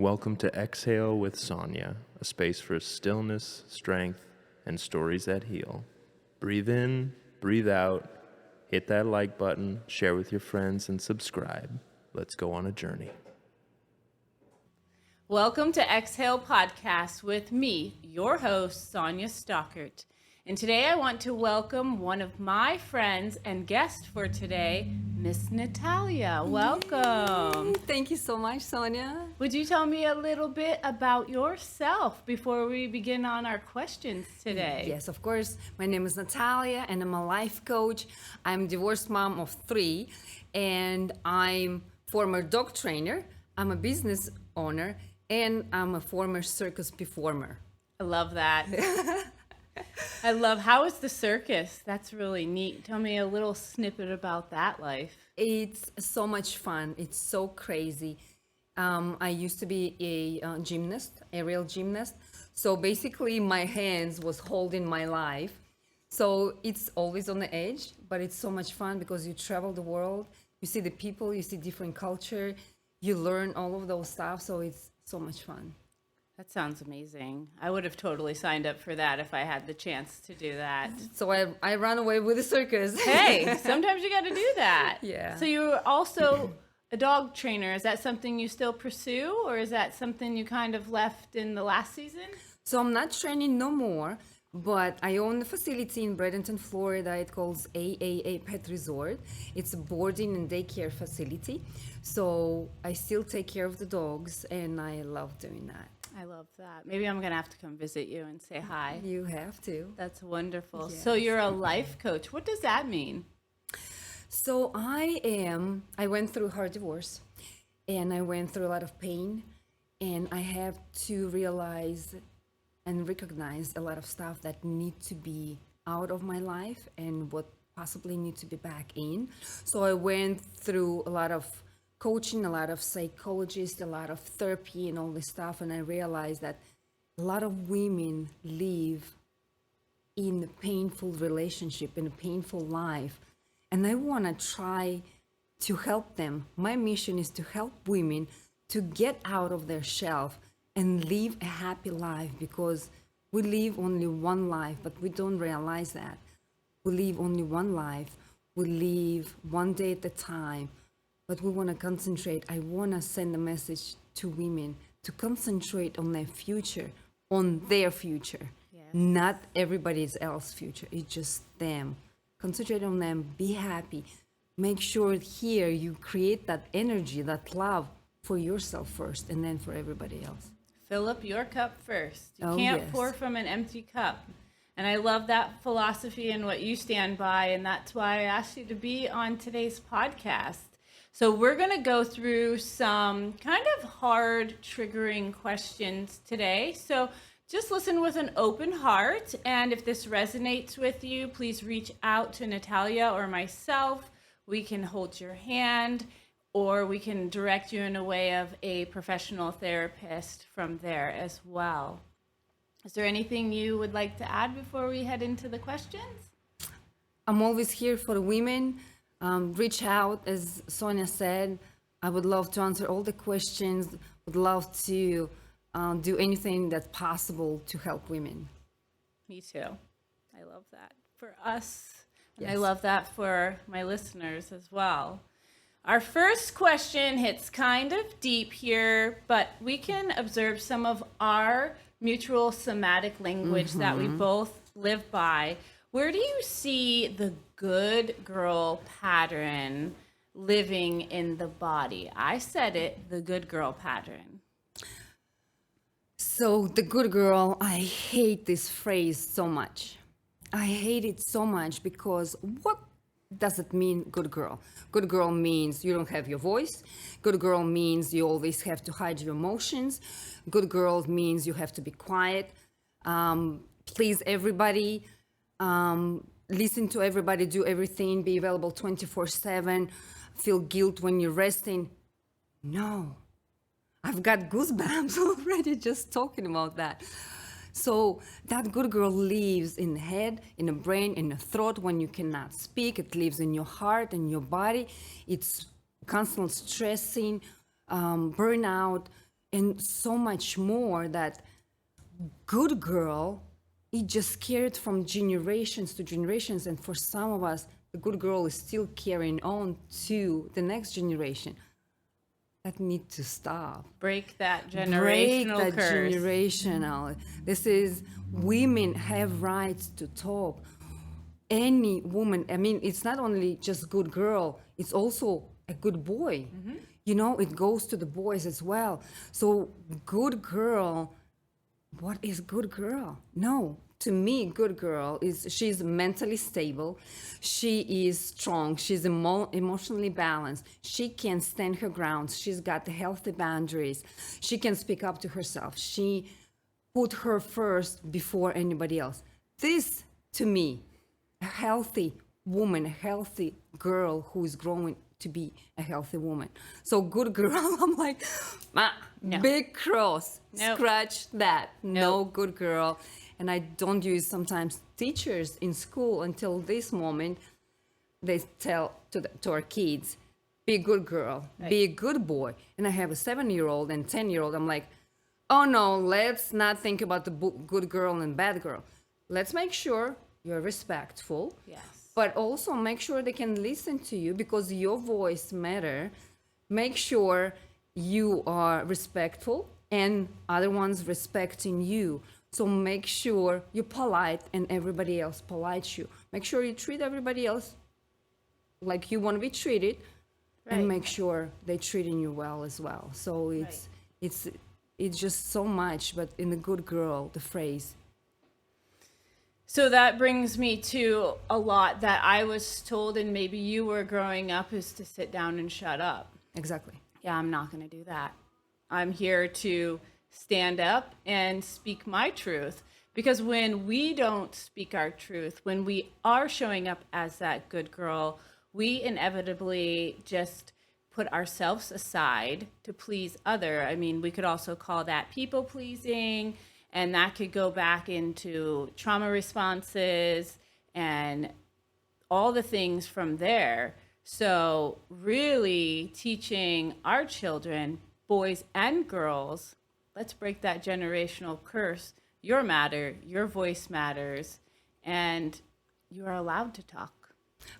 Welcome to Exhale with Sonia, a space for stillness, strength, and stories that heal. Breathe in, breathe out, hit that like button, share with your friends, and subscribe. Let's go on a journey. Welcome to Exhale Podcast with me, your host, Sonia Stockert. And today I want to welcome one of my friends and guest for today, Miss Natalya. Welcome. Yay. Thank you so much, Sonia. Would you tell me a little bit about yourself before we begin on our questions today? Yes, of course. My name is Natalya and I'm a life coach. I'm a divorced mom of 3 and I'm former dog trainer. I'm a business owner and I'm a former circus performer. I love that. How is the circus? That's really neat. Tell me a little snippet about that life. It's so much fun. It's so crazy. I used to be a gymnast, aerial gymnast. So basically my hands was holding my life. So it's always on the edge, but it's so much fun because you travel the world, you see the people, you see different culture, you learn all of those stuff. So it's so much fun. That sounds amazing. I would have totally signed up for that if I had the chance to do that. So I ran away with the circus. Hey, sometimes you got to do that. Yeah. So you're also a dog trainer. Is that something you still pursue, or is that something you kind of left in the last season? So I'm not training no more, but I own a facility in Bradenton, Florida. It calls AAA Pet Resort. It's a boarding and daycare facility. So I still take care of the dogs, and I love doing that. I love that. Maybe I'm going to have to come visit you and say hi. You have to. That's wonderful. Yes. So you're a life coach. What does that mean? So I went through a hard divorce, and I went through a lot of pain, and I have to realize and recognize a lot of stuff that need to be out of my life and what possibly need to be back in. So I went through a lot of coaching, a lot of psychologists, a lot of therapy and all this stuff, and I realized that a lot of women live in a painful relationship, in a painful life, and I want to try to help them. My mission is to help women to get out of their shell and live a happy life, because we live only one life, but we don't realize that. We live only one life. We live one day at a time, but we want to concentrate. I want to send a message to women to concentrate on their future, Yes. not everybody else's future. It's just them. Concentrate on them, be happy. Make sure here you create that energy, that love for yourself first, and then for everybody else. Fill up your cup first. You Oh, can't yes. pour from an empty cup. And I love that philosophy and what you stand by. And that's why I asked you to be on today's podcast. So we're going to go through some kind of hard, triggering questions today. So just listen with an open heart. And if this resonates with you, please reach out to Natalya or myself. We can hold your hand, or we can direct you in a way of a professional therapist from there as well. Is there anything you would like to add before we head into the questions? I'm always here for the women. Reach out, as Sonia said. I would love to answer all the questions. Would love to do anything that's possible to help women. Me too. I love that for us. And I Yes. love that for my listeners as well. Our first question hits kind of deep here, but we can observe some of our mutual somatic language that we both live by. Where do you see the good girl pattern living in the body? I said it, the good girl pattern. So the good girl, I hate this phrase so much. I hate it so much because what does it mean, good girl? Good girl means you don't have your voice. Good girl means you always have to hide your emotions. Good girl means you have to be quiet, please everybody, listen to everybody, do everything, be available 24/7, feel guilt when you're resting. No, I've got goosebumps already just talking about that. So that good girl lives in the head, in the brain, in the throat when you cannot speak. It lives in your heart and your body. It's constant stressing, burnout, and so much more that good girl, it just carried from generations to generations. And for some of us, the good girl is still carrying on to the next generation. That need to stop. Break that Break generational that curse. generational. This is, women have rights to talk. Any woman, I mean, it's not only just good girl, it's also a good boy. You know, it goes to the boys as well. So good girl, what is good girl? No, to me, good girl is she's mentally stable, she is strong, she's emotionally balanced, she can stand her ground, she's got healthy boundaries, she can speak up to herself, she put her first before anybody else. This, to me, a healthy woman, a healthy girl who is growing to be a healthy woman. So good girl, I'm like, No. big cross, Nope. scratch that. No Nope. good girl. And I don't use sometimes teachers in school until this moment, they tell to our kids, be a good girl, be a good boy. And I have a 7-year-old and 10-year-old. I'm like, oh no, let's not think about the good girl and bad girl. Let's make sure you're respectful. Yes. But also make sure they can listen to you because your voice matter. Make sure you are respectful and other ones respecting you. So make sure you're polite and everybody else polite you. Make sure you treat everybody else like you want to be treated, Right. and make sure they're treating you well as well. So it's just so much, but in the good girl, the phrase. So that brings me to a lot that I was told, and maybe you were growing up, is to sit down and shut up. Exactly. Yeah, I'm not going to do that. I'm here to stand up and speak my truth. Because when we don't speak our truth, when we are showing up as that good girl, we inevitably just put ourselves aside to please other. I mean, we could also call that people pleasing, and that could go back into trauma responses and all the things from there. So really teaching our children, boys and girls, let's break that generational curse. You matter, your voice matters, and you are allowed to talk.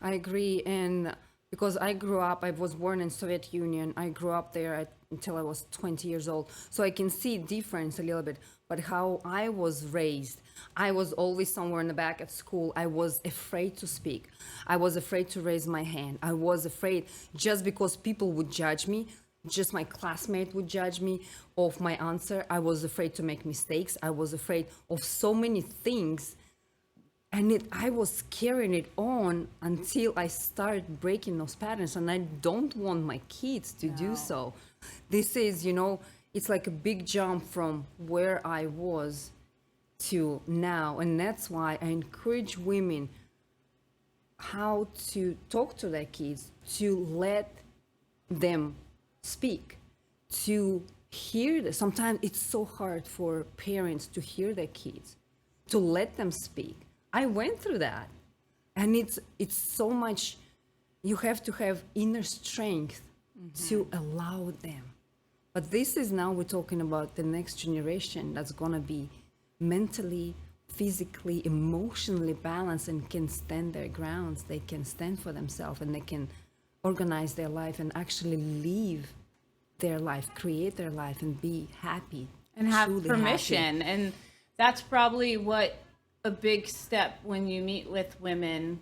I agree, and because I grew up, I was born in Soviet Union. I grew up there until I was 20 years old, so I can see difference a little bit. But how I was raised, I was always somewhere in the back at school. I was afraid to speak. I was afraid to raise my hand. I was afraid just because people would judge me, just my classmate would judge me of my answer. I was afraid to make mistakes. I was afraid of so many things. And I was carrying it on until I started breaking those patterns. And I don't want my kids to do so. This is, it's like a big jump from where I was to now. And that's why I encourage women how to talk to their kids, to let them speak, to hear them. Sometimes it's so hard for parents to hear their kids, to let them speak. I went through that, and it's so much. You have to have inner strength to allow them. But this is now we're talking about the next generation that's gonna be mentally, physically, emotionally balanced and can stand their grounds. They can stand for themselves and they can organize their life and actually live their life, create their life, and be happy And have truly permission. happy. And that's probably what a big step when you meet with women,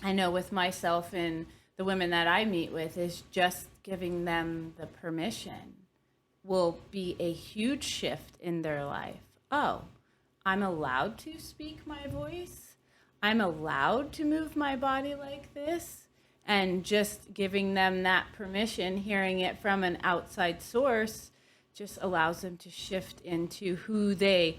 I know with myself and the women that I meet with, is just giving them the permission will be a huge shift in their life. Oh, I'm allowed to speak my voice. I'm allowed to move my body like this. And just giving them that permission, hearing it from an outside source, just allows them to shift into who they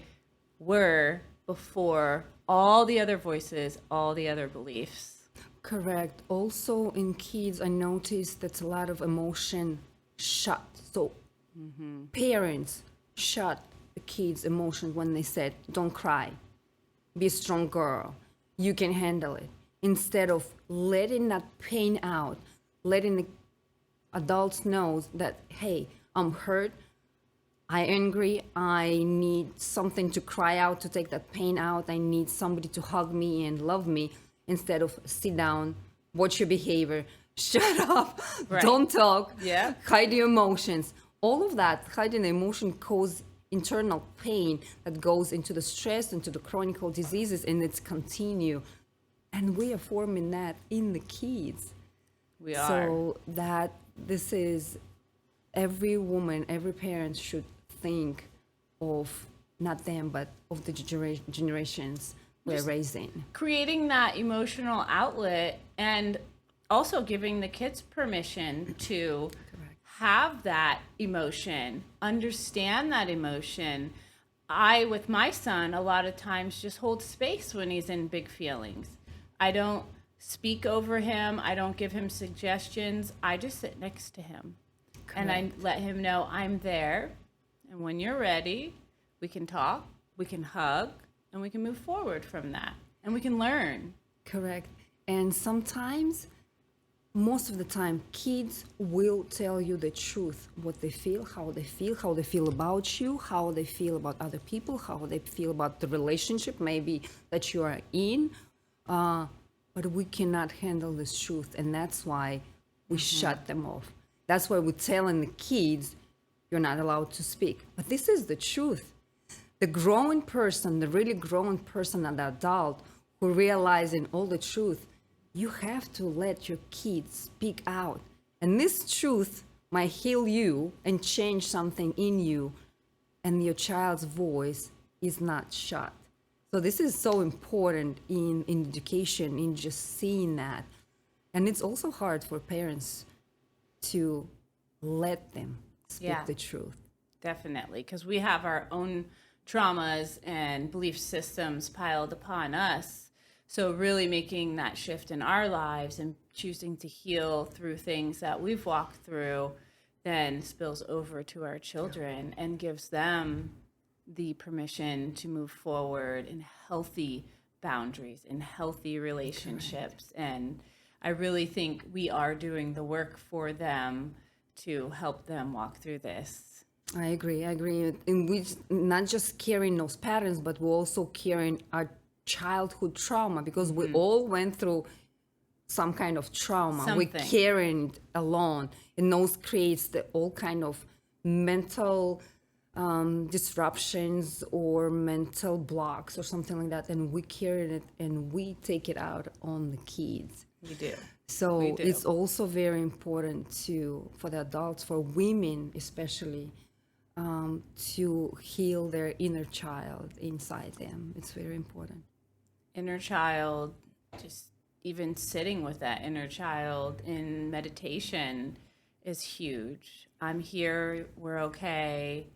were before all the other voices, all the other beliefs. Correct. Also in kids, I noticed that a lot of emotion shut. So parents shut the kids' emotions when they said, don't cry, be a strong girl, you can handle it. Instead of letting that pain out, letting the adults know that, hey, I'm hurt, I angry, I need something to cry out, to take that pain out. I need somebody to hug me and love me instead of sit down, watch your behavior, shut up, Right. don't talk, Yeah. hide your emotions. All of that, hiding the emotion cause internal pain that goes into the stress, into the chronic diseases, and it's continue. And we are forming that in the kids. We are. So that this is every woman, every parent should think of not them, but of the generations we're raising. Creating that emotional outlet and also giving the kids permission to have that emotion, understand that emotion. I, with my son, a lot of times just hold space when he's in big feelings. I don't speak over him. I don't give him suggestions. I just sit next to him. And I let him know I'm there. And when you're ready, we can talk, we can hug, and we can move forward from that. And we can learn. Correct. And sometimes, most of the time, kids will tell you the truth, what they feel, how they feel about you, how they feel about other people, how they feel about the relationship maybe that you are in. But we cannot handle this truth, and that's why we shut them off. That's why we're telling the kids, you're not allowed to speak. But this is the truth. The growing person, the really growing person, and the adult who realizing all the truth, you have to let your kids speak out. And this truth might heal you and change something in you, and your child's voice is not shut. So this is so important in education, in just seeing that. And it's also hard for parents to let them speak the truth. Definitely, because we have our own traumas and belief systems piled upon us. So really making that shift in our lives and choosing to heal through things that we've walked through then spills over to our children and gives them the permission to move forward in healthy boundaries, in healthy relationships. And I really think we are doing the work for them to help them walk through this. I agree. And we not just carrying those patterns, but we're also carrying our childhood trauma, because we all went through some kind of trauma. We're carrying it alone, and those creates all kind of mental disruptions or mental blocks or something like that, and we carry it and we take it out on the kids. We do. So it's also very important for the adults, for women especially, to heal their inner child inside them. It's very important. Inner child, just even sitting with that inner child in meditation is huge. I'm here, we're okay.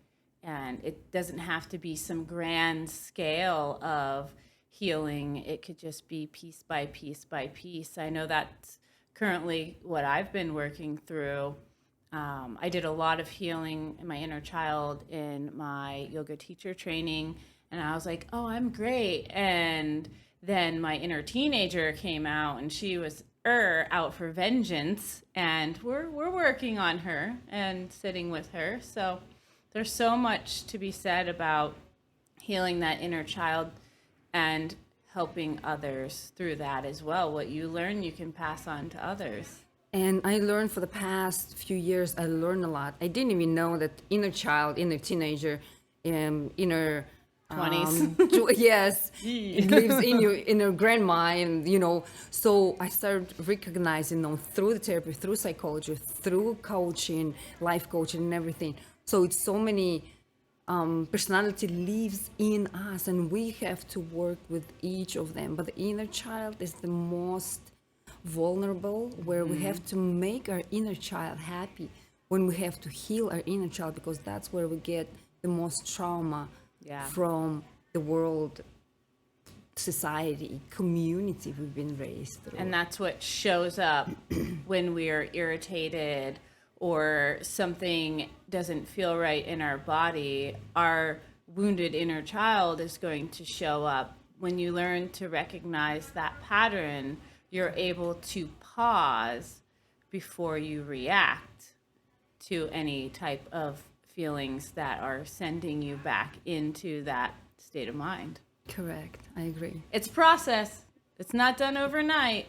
And it doesn't have to be some grand scale of healing. It could just be piece by piece by piece. I know that's currently what I've been working through. I did a lot of healing in my inner child in my yoga teacher training, and I was like, oh, I'm great. And then my inner teenager came out, and she was out for vengeance, and we're working on her and sitting with her. So there's so much to be said about healing that inner child and helping others through that as well. What you learn, you can pass on to others. And I learned for the past few years, I learned a lot. I didn't even know that inner child, inner teenager, inner 20s. yes, it lives in you, in your grandma, and so I started recognizing them through the therapy, through psychology, through coaching, life coaching, and everything. So it's so many personality lives in us, and we have to work with each of them. But the inner child is the most vulnerable, where we have to make our inner child happy, when we have to heal our inner child, because that's where we get the most trauma from the world, society, community we've been raised through. And that's what shows up when we're irritated or something doesn't feel right in our body. Our wounded inner child is going to show up. When you learn to recognize that pattern, you're able to pause before you react to any type of feelings that are sending you back into that state of mind. Correct. I agree. It's process. It's not done overnight.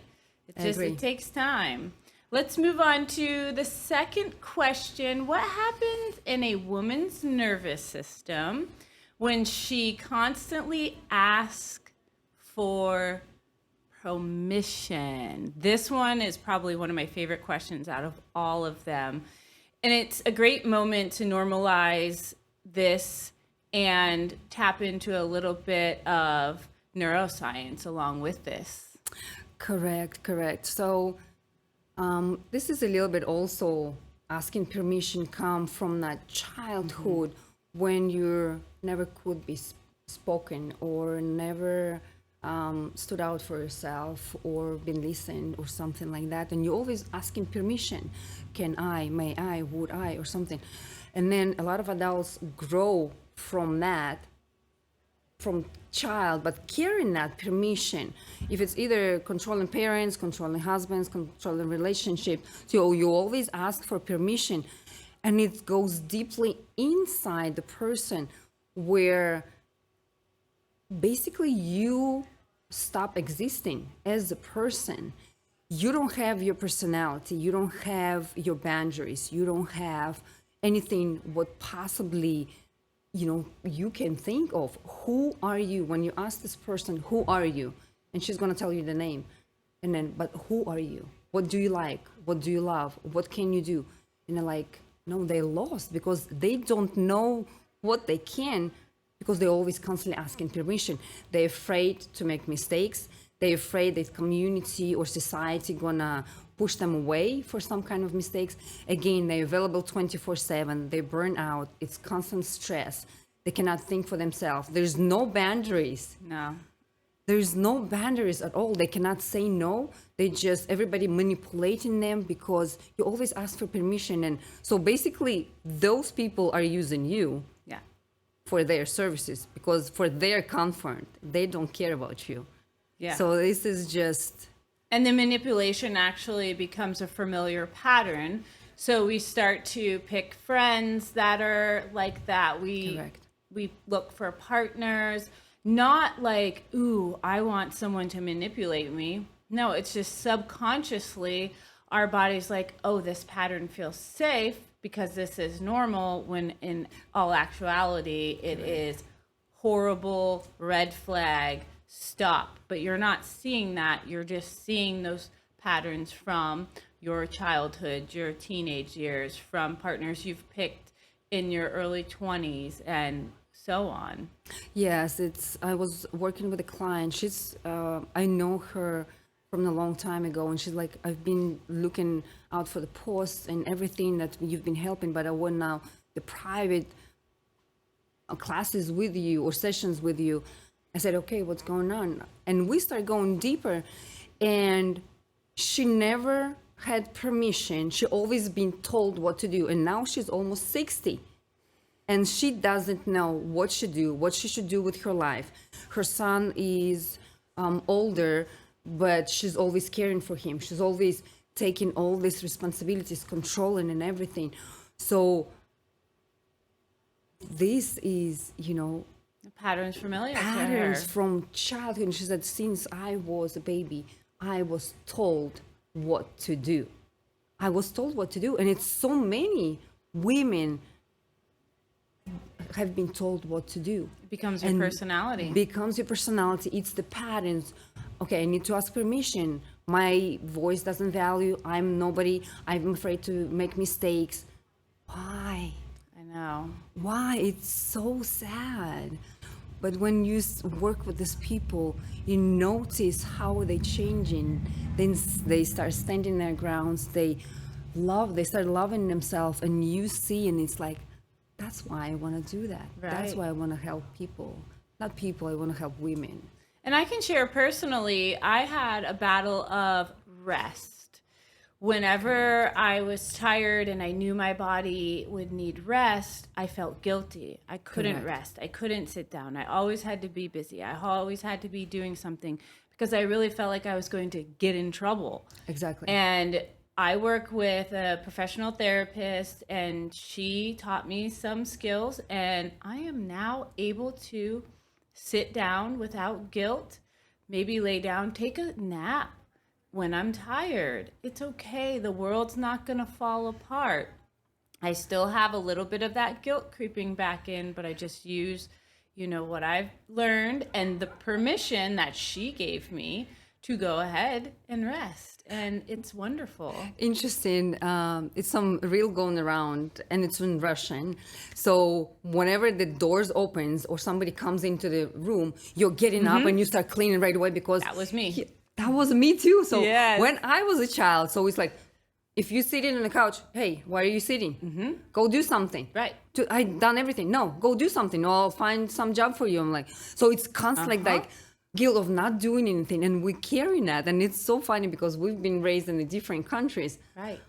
agree. It takes time. Let's move on to the second question. What happens in a woman's nervous system when she constantly asks for permission? This one is probably one of my favorite questions out of all of them. And it's a great moment to normalize this and tap into a little bit of neuroscience along with this. Correct. So this is a little bit also asking permission come from that childhood when you never could be spoken or never stood out for yourself or been listened or something like that. And you're always asking permission. Can I, may I, would I, or something. And then a lot of adults grow from that, from child, but carrying that permission. If it's either controlling parents, controlling husbands, controlling relationship, so you always ask for permission, and it goes deeply inside the person where basically you stop existing as a person. You don't have your personality, you don't have your boundaries, you don't have anything what possibly you can think of. Who are you? When you ask this person, who are you? And she's going to tell you the name. And then, but who are you? What do you like? What do you love? What can you do? And they're like, no, they're lost because they don't know what they can, because they're always constantly asking permission. They're afraid to make mistakes. They're afraid that community or society gonna push them away for some kind of mistakes. Again, they're available 24/7. They burn out. It's constant stress. They cannot think for themselves. There's no boundaries. No. There's no boundaries at all. They cannot say no. They just, everybody manipulating them because you always ask for permission. And so basically, those people are using you Yeah. for their services because for their comfort, they don't care about you. Yeah. So this is just... And the manipulation actually becomes a familiar pattern. So we start to pick friends that are like that. Correct. We look for partners, not like, ooh, I want someone to manipulate me. No, it's just subconsciously our body's like, oh, this pattern feels safe because this is normal, when in all actuality, it is horrible, red flag, stop. But you're not seeing that. You're just seeing those patterns from your childhood, your teenage years, from partners you've picked in your early 20s, and so on. Yes, I was working with a client. She's, I know her from a long time ago, and she's like, I've been looking out for the posts and everything that you've been helping, but I want now the private classes with you or sessions with you. I said, okay, what's going on? And we start going deeper, and she never had permission. She always been told what to do, and now she's almost 60. And she doesn't know what she should do with her life. Her son is older, but she's always caring for him. She's always taking all these responsibilities, controlling and everything. So this is, The pattern's familiar patterns to her. from childhood. And she said, since I was a baby, I was told what to do. I was told what to do. And it's so many women have been told what to do. It becomes your personality. Becomes your personality. It's the patterns. Okay, I need to ask permission. My voice doesn't value. I'm nobody. I'm afraid to make mistakes. Why? I know. Why? It's so sad. But when you work with these people, you notice how they changing. Then they start standing their grounds. They start loving themselves, and you see, and it's like, that's why I want to do that. Right. That's why I want to help people. Not people, I want to help women. And I can share personally, I had a battle of rest. Whenever I was tired and I knew my body would need rest, I felt guilty. I couldn't Correct. rest. I couldn't sit down. I always had to be busy. I always had to be doing something because I really felt like I was going to get in trouble. Exactly. And I work with a professional therapist, and she taught me some skills, and I am now able to sit down without guilt, maybe lay down, take a nap when I'm tired. It's okay. The world's not going to fall apart. I still have a little bit of that guilt creeping back in, but I just use, what I've learned and the permission that she gave me to go ahead and rest. And it's wonderful. Interesting. It's some reel going around, and it's in Russian. So whenever the doors opens or somebody comes into the room, you're getting up and you start cleaning right away because That was me. that was me too. So Yes. when I was a child, so it's like, if you're sitting on the couch, hey, why are you sitting? Go do something. Right. I done everything. No, go do something. Or I'll find some job for you. I'm like, so it's constantly like guilt of not doing anything, and we carry that. And it's so funny because we've been raised in the different countries, Right.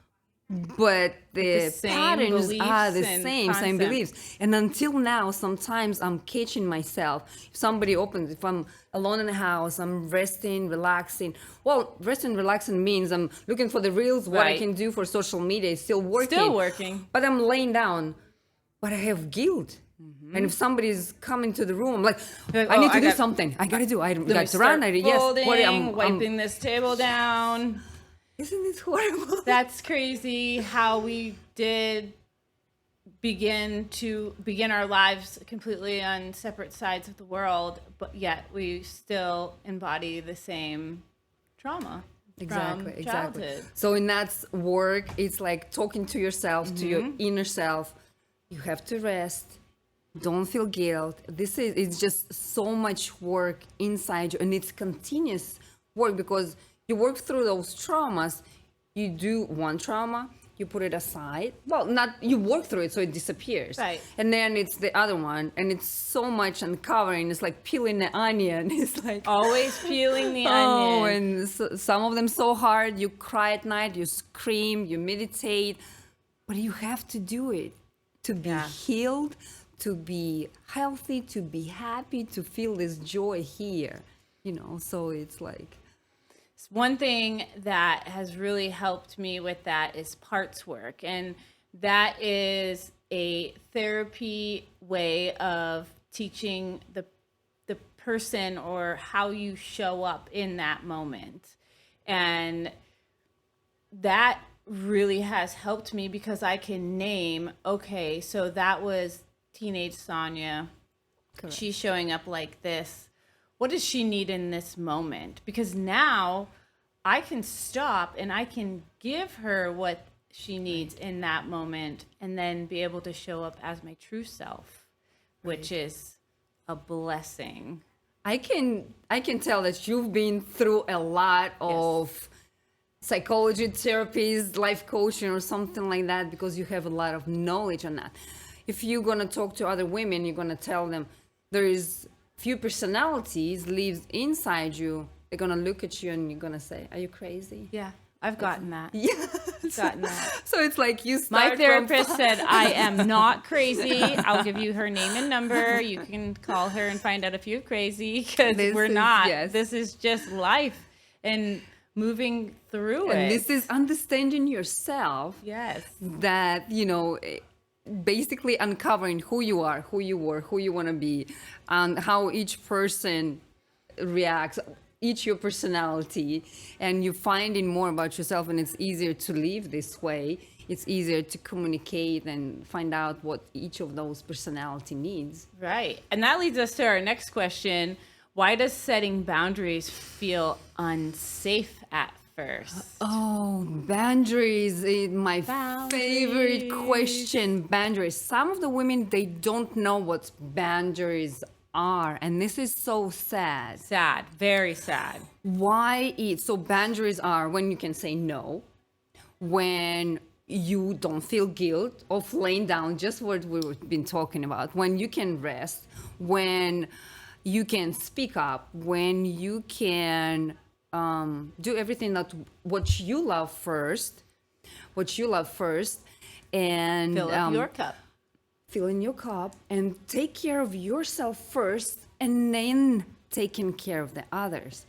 but the same patterns beliefs are the and same concepts. beliefs. And until now, sometimes I'm catching myself. If somebody opens, if I'm alone in the house, I'm resting, relaxing. Well, resting, relaxing means I'm looking for the reels, what I Right. can do for social media. It's still working. Still working. But I'm laying down, but I have guilt. And if somebody's coming to the room, I'm like, You're like, I need "Oh, to I do got- something. I got to do. I Let me got to start run. folding, I'm wiping this table down. Isn't this horrible? That's crazy how we did begin our lives completely on separate sides of the world, but yet we still embody the same trauma Exactly, from exactly. childhood. So in that work, it's like talking to yourself, to your inner self. You have to rest. Don't feel guilt. It's just so much work inside you, and it's continuous work because you work through those traumas. You do one trauma, you put it aside. Well, not you work through it so it disappears. Right. And then it's the other one, and it's so much uncovering. It's like peeling the onion. It's like Always peeling the oh, onion. and some of them so hard. You cry at night, you scream, you meditate, but you have to do it to be Yeah. healed, to be healthy, to be happy, to feel this joy here. So it's like One thing that has really helped me with that is parts work. And that is a therapy way of teaching the person or how you show up in that moment. And that really has helped me because I can name, okay, so that was teenage Sonia. Correct. She's showing up like this. What does she need in this moment? Because now I can stop and I can give her what she needs in that moment and then be able to show up as my true self, which is a blessing. I can tell that you've been through a lot of psychology therapies, life coaching or something like that because you have a lot of knowledge on that. If you're going to talk to other women, you're going to tell them there is few personalities lives inside you. They're going to look at you and you're going to say, are you crazy? Yeah, I've gotten that. Yeah. Gotten that. So it's like you My start therapist said, I am not crazy. I'll give you her name and number. You can call her and find out if you're crazy because we're not. Yes. This is just life and moving through and it. this is understanding yourself. Yes. That basically uncovering who you are, who you were, who you want to be, and how each person reacts, each your personality, and you're finding more about yourself, and it's easier to live this way. It's easier to communicate and find out what each of those personality needs. Right. And that leads us to our next question. Why does setting boundaries feel unsafe at first? Oh, boundaries is my favorite Boundaries. question. Boundaries. Some of the women, they don't know what boundaries are, and this is so sad. Sad. Very sad. Why so boundaries are when you can say no, when you don't feel guilt of laying down, just what we've been talking about, when you can rest, when you can speak up, when you can do everything that what you love first, and Fill up your cup. fill in your cup and take care of yourself first, and then taking care of the others.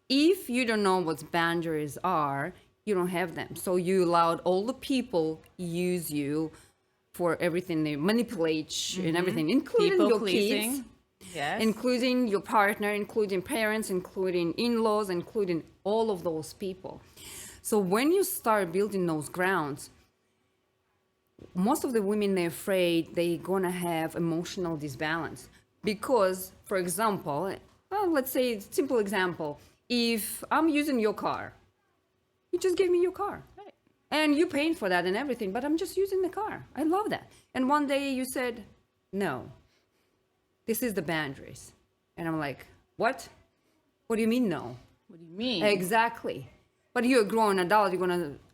If you don't know what boundaries are, you don't have them. So you allowed all the people use you for everything. They manipulate and everything, including People your pleasing. kids, Yes. including your partner, including parents, including in-laws, including all of those people. So when you start building those grounds, most of the women, they're afraid they're gonna have emotional disbalance because, for example, let's say simple example, if I'm using your car, you just gave me your car. Right. And you paying for that and everything, but I'm just using the car. I love that. And one day you said, no, this is the boundaries. And I'm like, what? What do you mean no? What do you mean? Exactly. But you're a grown adult,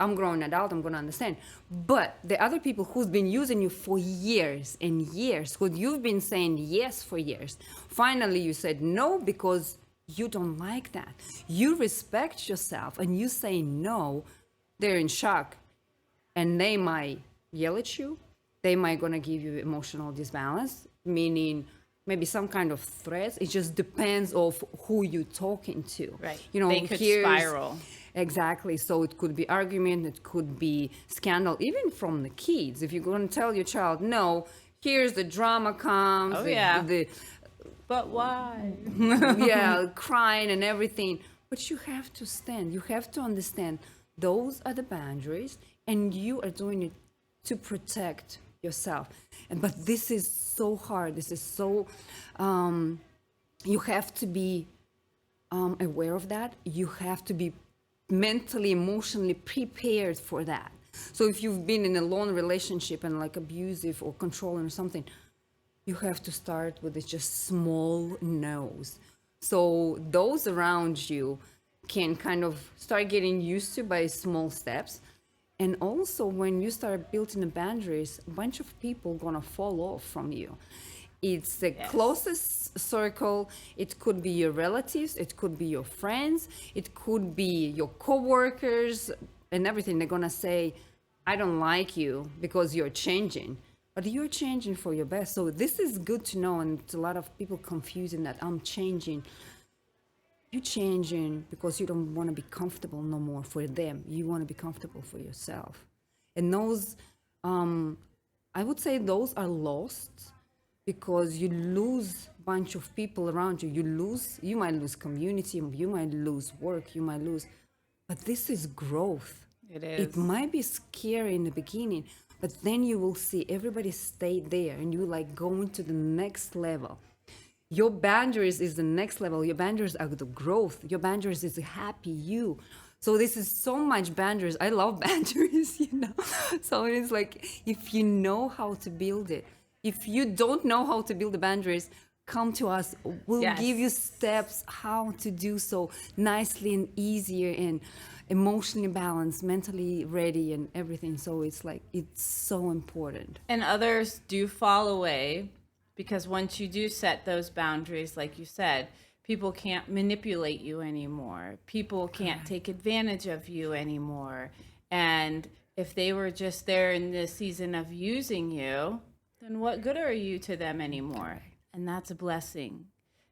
I'm grown adult, I'm gonna understand. But the other people who's been using you for years and years, who you've been saying yes for years, finally you said no because you don't like that. You respect yourself and you say no, they're in shock. And they might yell at you. They might gonna give you emotional disbalance, meaning maybe some kind of threats. It just depends of who you're talking to. Right. You know, They could spiral. Exactly. So it could be argument, it could be scandal, even from the kids. If you're going to tell your child, no, here's the drama comes. Oh, yeah. The But why? yeah, crying and everything. But you have to stand. You have to understand those are the boundaries, and you are doing it to protect yourself. But this is so hard. This is so. You have to be aware of that. You have to be mentally, emotionally prepared for that. So if you've been in a long relationship and like abusive or controlling or something, you have to start with just small no's. So those around you can kind of start getting used to by small steps. And also when you start building the boundaries, a bunch of people gonna fall off from you. It's the closest circle. It could be your relatives. It could be your friends. It could be your coworkers and everything. They're going to say, I don't like you because you're changing. But you're changing for your best. So this is good to know. And a lot of people confusing that I'm changing. You're changing because you don't want to be comfortable no more for them. You want to be comfortable for yourself. And those, I would say those are lost. Because you lose a bunch of people around you. You might lose community, you might lose work, you might lose, but this is growth. It is. It might be scary in the beginning, but then you will see everybody stay there and you like going to the next level. Your boundaries is the next level. Your boundaries are the growth. Your boundaries is a happy you. So this is so much boundaries. I love boundaries, you know. So it's like, if you know how to build it, if you don't know how to build the boundaries, come to us. We'll give you steps how to do so nicely and easier and emotionally balanced, mentally ready and everything. So it's like, it's so important. And others do fall away because once you do set those boundaries, like you said, people can't manipulate you anymore. People can't take advantage of you anymore. And if they were just there in the season of using you, then what good are you to them anymore? And that's a blessing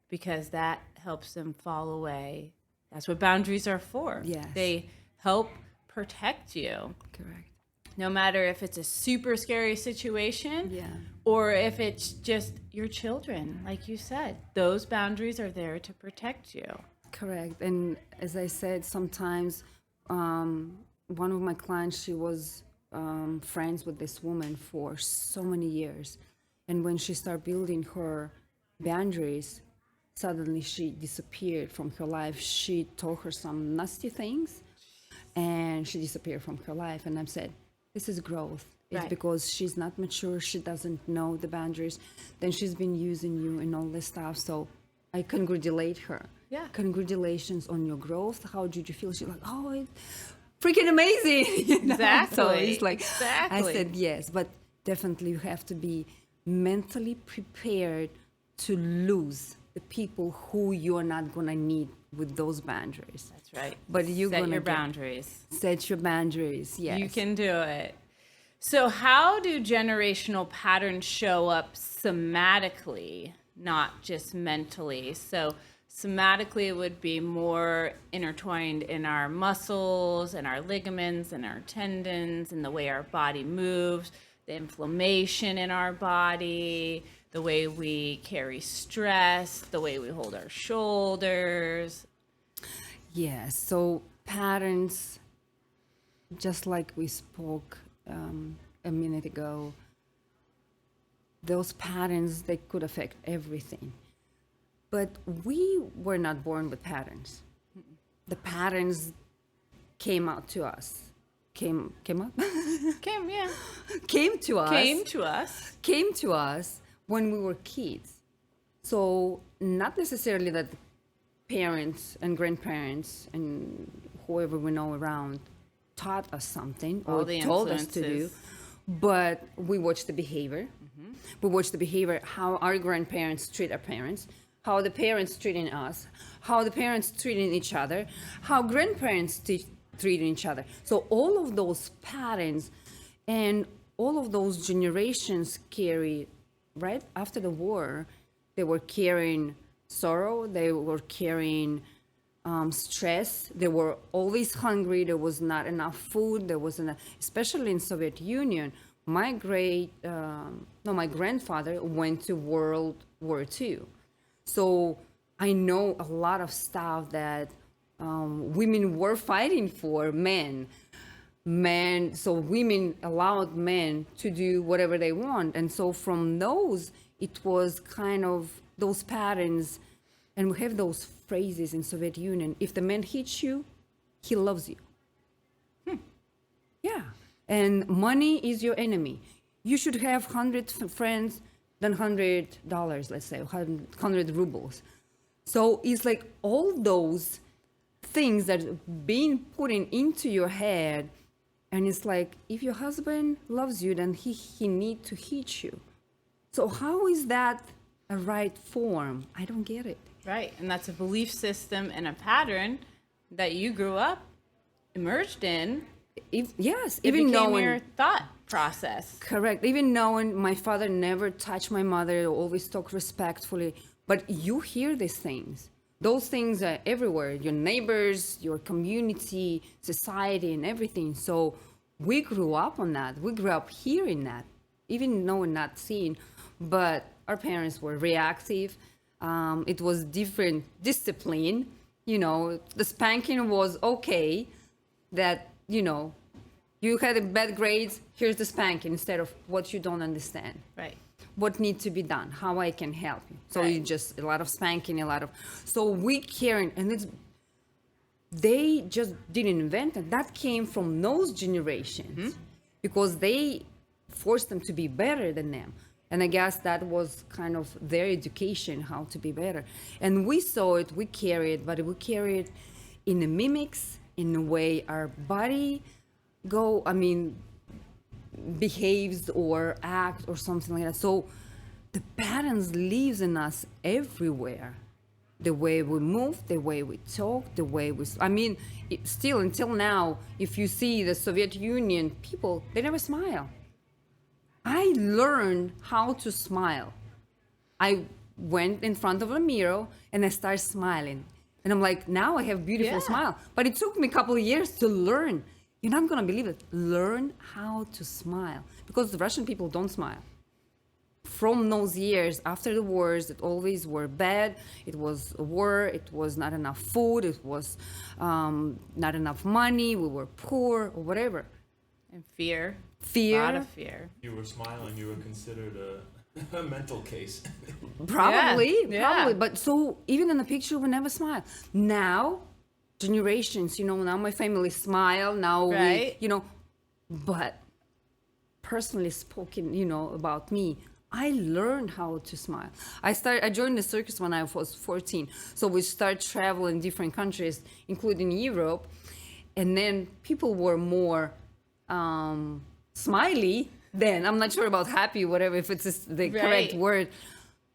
because that helps them fall away. That's what boundaries are for. Yes. They help protect you. Correct. No matter if it's a super scary situation or if it's just your children, like you said, those boundaries are there to protect you. Correct. And as I said, sometimes one of my clients, she was friends with this woman for so many years, and when she started building her boundaries, suddenly she disappeared from her life. She told her some nasty things and she disappeared from her life. And I've said, this is growth. It's because she's not mature, she doesn't know the boundaries, then she's been using you and all this stuff. So I congratulate her. Congratulations on your growth. How did you feel? She's like, oh, it's freaking amazing. You know? Exactly. So it's like, exactly. I said yes, but definitely you have to be mentally prepared to lose the people who you are not gonna need with those boundaries. That's right. But you're set gonna your boundaries. Set your boundaries. Yes. You can do it. So how do generational patterns show up somatically, not just mentally? So Somatically, it would be more intertwined in our muscles and our ligaments and our tendons and the way our body moves, the inflammation in our body, the way we carry stress, the way we hold our shoulders. Yes. So patterns, just like we spoke a minute ago, those patterns, they could affect everything. But we were not born with patterns. The patterns came out to us. Came up? Yeah. Came to us. Came to us. When we were kids. So not necessarily that parents and grandparents and whoever we know around taught us something All or the told us to do, influences. but we watched the behavior. We watched the behavior, how our grandparents treat our parents, how the parents treating us, how the parents treating each other, how grandparents treating each other. So all of those patterns and all of those generations carry, right after the war, they were carrying sorrow, they were carrying stress, they were always hungry, there was not enough food, there wasn't, especially in Soviet Union. My grandfather went to World War II. So I know a lot of stuff that women were fighting for men, so women allowed men to do whatever they want. And so from those, it was kind of those patterns, and we have those phrases in Soviet Union. If the man hits you, he loves you. Yeah. And money is your enemy. You should have 100 friends than $100, let's say, 100 rubles. So it's like all those things that are being put into your head, and it's like, if your husband loves you, then he need to hit you. So how is that a right form? I don't get it. Right. And that's a belief system and a pattern that you grew up immersed in. Yes, It even became knowing your thought process. correct, even knowing my father never touched my mother, always talked respectfully, but you hear these things. Those things are everywhere, your neighbors, your community, society, and everything. So we grew up on that. We grew up hearing that, even knowing, not seeing. But our parents were reactive. It was different discipline. You know, the spanking was okay. That, you know, you had bad grades, here's the spanking, instead of what you don't understand. Right. What needs to be done, how I can help you. So Right. you just a lot of spanking, so we caring, and they just didn't invent it. That came from those generations because they forced them to be better than them. And I guess that was kind of their education, how to be better. And we saw it, we carry it, but we carry it in the mimics, in the way our body behaves or act or something like that. So the patterns lives in us everywhere. The way we move, the way we talk, the way we... still until now, if you see the Soviet Union people, they never smile. I learned how to smile. I went in front of a mirror and I started smiling. And I'm like, now I have beautiful smile. But it took me a couple of years to learn. You're not going to believe it. Learn how to smile. Because the Russian people don't smile. From those years after the wars that always were bad, it was a war, it was not enough food, it was not enough money, we were poor or whatever. And fear. A lot of fear. You were smiling, you were considered a mental case. Probably. Yeah. But so even in the picture, we never smile. Now, generations, now my family smile. Now Right. but personally spoken, about me, I learned how to smile. I joined the circus when I was 14. So we started traveling different countries, including Europe. And then people were more smiley then. I'm not sure about happy, whatever, if it's the correct word.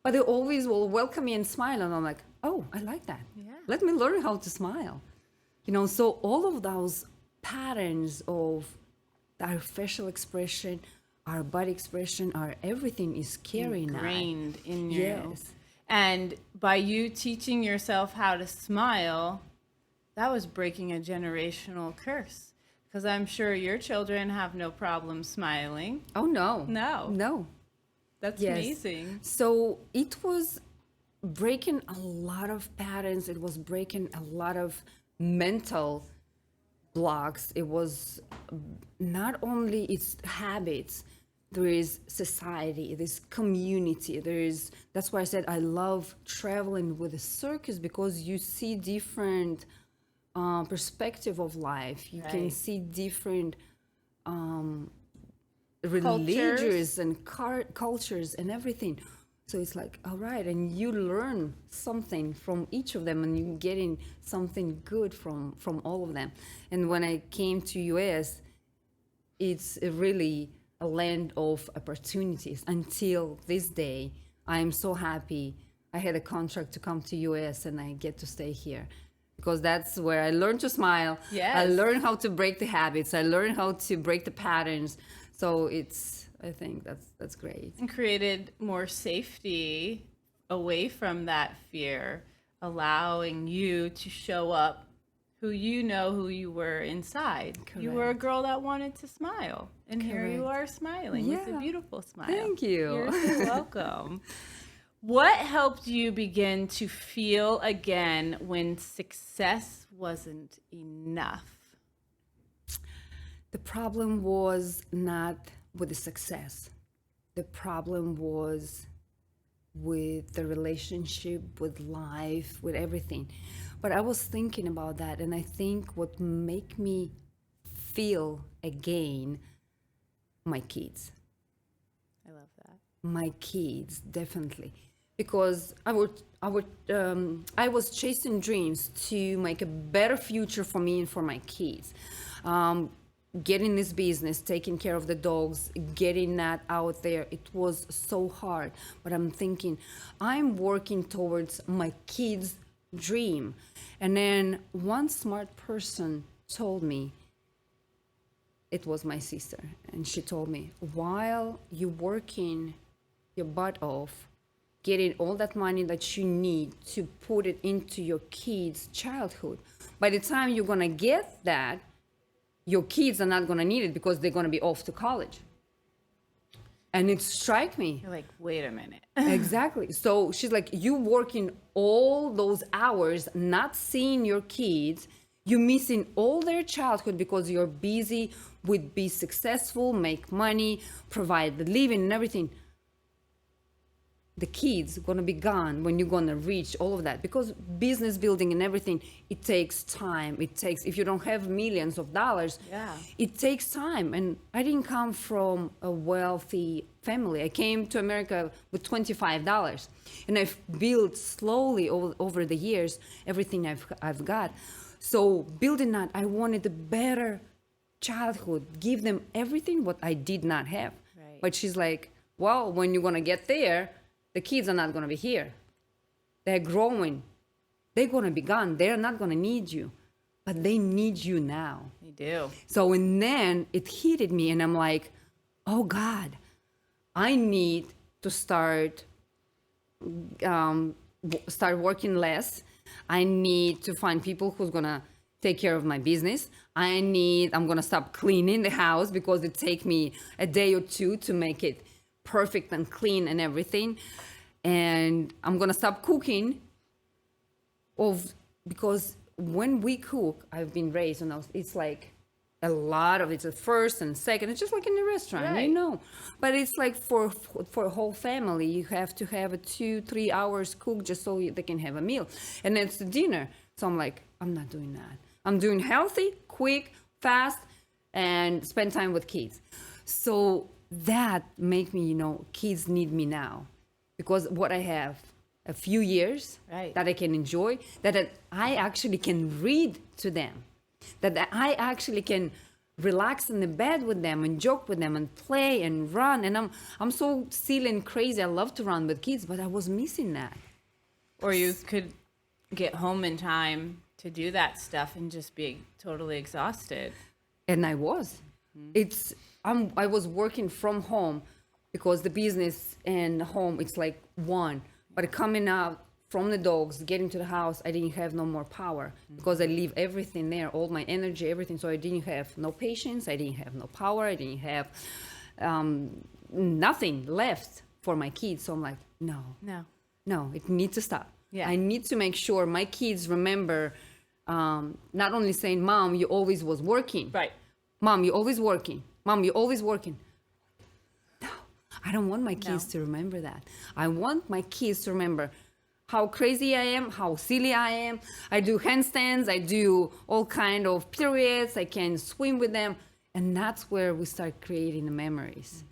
But they always will welcome me and smile. And I'm like, oh, I like that. Yeah. Let me learn how to smile. So all of those patterns of our facial expression, our body expression, our everything is carrying that. Ingrained in you. Yes. And by you teaching yourself how to smile, that was breaking a generational curse. Because I'm sure your children have no problem smiling. Oh, no. No. No. That's Yes. amazing. So it was breaking a lot of patterns. It was breaking a lot of mental blocks. It was not only its habits, there is society, there's community, that's why I said I love traveling with a circus, because you see different perspective of life. You can Right. see different religions and cultures and everything. So it's like, all right, and you learn something from each of them, and you're getting something good from all of them. And when I came to US, it's really a land of opportunities. Until this day, I'm so happy I had a contract to come to US and I get to stay here, because that's where I learned to smile. Yes. I learned how to break the habits. I learned how to break the patterns. So I think that's great. And created more safety away from that fear, allowing you to show up who you were inside. You were a girl that wanted to smile. And here you are smiling with a Yeah. beautiful smile. Thank you. You're so welcome. What helped you begin to feel again when success wasn't enough? The problem was not with the success. The problem was with the relationship, with life, with everything. But I was thinking about that, and I think what make me feel again, my kids. I love that. My kids, definitely, because I was chasing dreams to make a better future for me and for my kids. Getting this business, taking care of the dogs, getting that out there, it was so hard. But I'm thinking, I'm working towards my kids' dream. And then one smart person told me, it was my sister, and she told me, while you're working your butt off, getting all that money that you need to put it into your kids' childhood, by the time you're gonna get that, your kids are not gonna need it because they're gonna be off to college. And it struck me. You're like, wait a minute. Exactly. So she's like, you working all those hours, not seeing your kids, you're missing all their childhood because you're busy with be successful, make money, provide the living and everything. The kids gonna be gone when you're gonna reach all of that, because business building and everything, it takes time. It takes, if you don't have millions of dollars, Yeah. it takes time. And I didn't come from a wealthy family. I came to America with $25, and I've built slowly over the years everything I've got. So building that, I wanted a better childhood, give them everything what I did not have. Right. But she's like, well, when you're gonna get there, the kids are not gonna be here. They're growing. They're gonna be gone. They're not gonna need you, but they need you now. They do. So, and then it hit me, and I'm like, oh God, I need to start working less. I need to find people who's gonna take care of my business. I'm gonna stop cleaning the house because it take me a day or two to make it perfect and clean and everything. And I'm gonna stop cooking because when we cook, I've been raised on those, it's like a lot of it's a first and second. It's just like in the restaurant, Right. you know. But it's like for a whole family, you have to have a 2-3 hours cook just so they can have a meal, and it's dinner. So I'm like, I'm not doing that. I'm doing healthy, quick, fast, and spend time with kids. So that make me, kids need me now, because what I have a few years Right. that I can enjoy, that I actually can read to them, that I actually can relax in the bed with them and joke with them and play and run. And I'm so silly and crazy. I love to run with kids, but I was missing that. Or you could get home in time to do that stuff and just be totally exhausted. And I was. I was working from home because the business and home, it's like one. But coming out from the dogs, getting to the house, I didn't have no more power because I leave everything there, all my energy, everything. So I didn't have no patience, I didn't have no power, I didn't have nothing left for my kids. So I'm like, no, it needs to stop. Yeah. I need to make sure my kids remember not only saying, Mom, you always was working. Right. Mom, you always working. Mom, you always working. No, I don't want my kids to remember that. I want my kids to remember how crazy I am, how silly I am. I do handstands, I do all kind of periods, I can swim with them. And that's where we start creating the memories.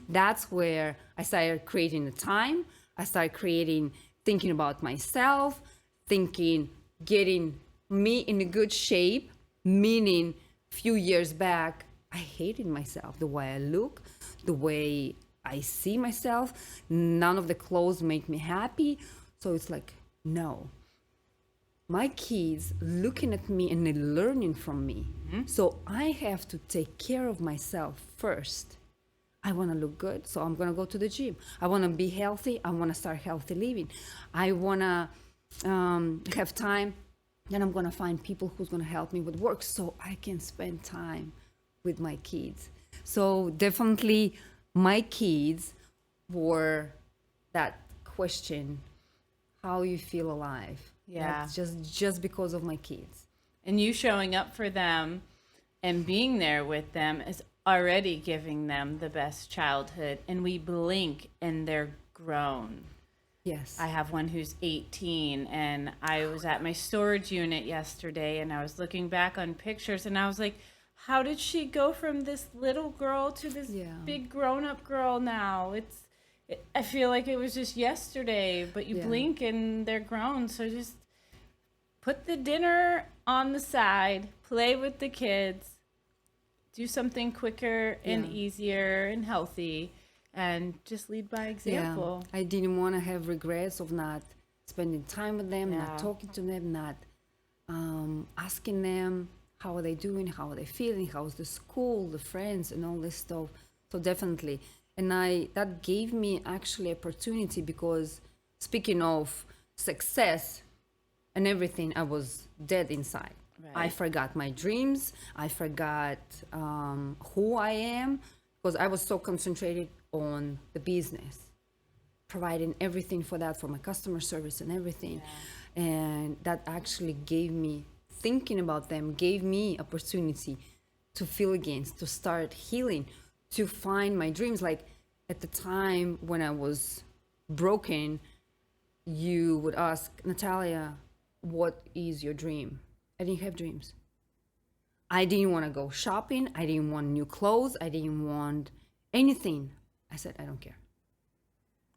That's where I started creating the time. I started thinking about myself, getting me in a good shape, meaning a few years back, I hated myself, the way I look, the way I see myself. None of the clothes make me happy. So it's like, no. My kids looking at me and they're learning from me. So I have to take care of myself first. I want to look good, so I'm going to go to the gym. I want to be healthy. I want to start healthy living. I want to have time. Then I'm going to find people who's going to help me with work so I can spend time with my kids. So definitely my kids were that question, how you feel alive. Yeah. That's just because of my kids. And you showing up for them and being there with them is already giving them the best childhood. And we blink and they're grown. Yes. I have one who's 18, and I was at my storage unit yesterday and I was looking back on pictures and I was like, how did she go from this little girl to this big grown-up girl now? I feel like it was just yesterday, but you blink and they're grown. So just put the dinner on the side, play with the kids, do something quicker and easier and healthy, and just lead by example. I didn't want to have regrets of not spending time with them, not talking to them, not asking them how are they doing, how are they feeling, how's the school, the friends, and all this stuff. So definitely. And that gave me actually opportunity, because speaking of success and everything, I was dead inside. Right. I forgot my dreams. I forgot who I am, because I was so concentrated on the business, providing everything for that, for my customer service and everything. And that actually gave me, thinking about them, gave me opportunity to feel again, to start healing, to find my dreams. Like at the time when I was broken, you would ask, Natalya, what is your dream? I didn't have dreams. I didn't want to go shopping. I didn't want new clothes. I didn't want anything. I said, I don't care.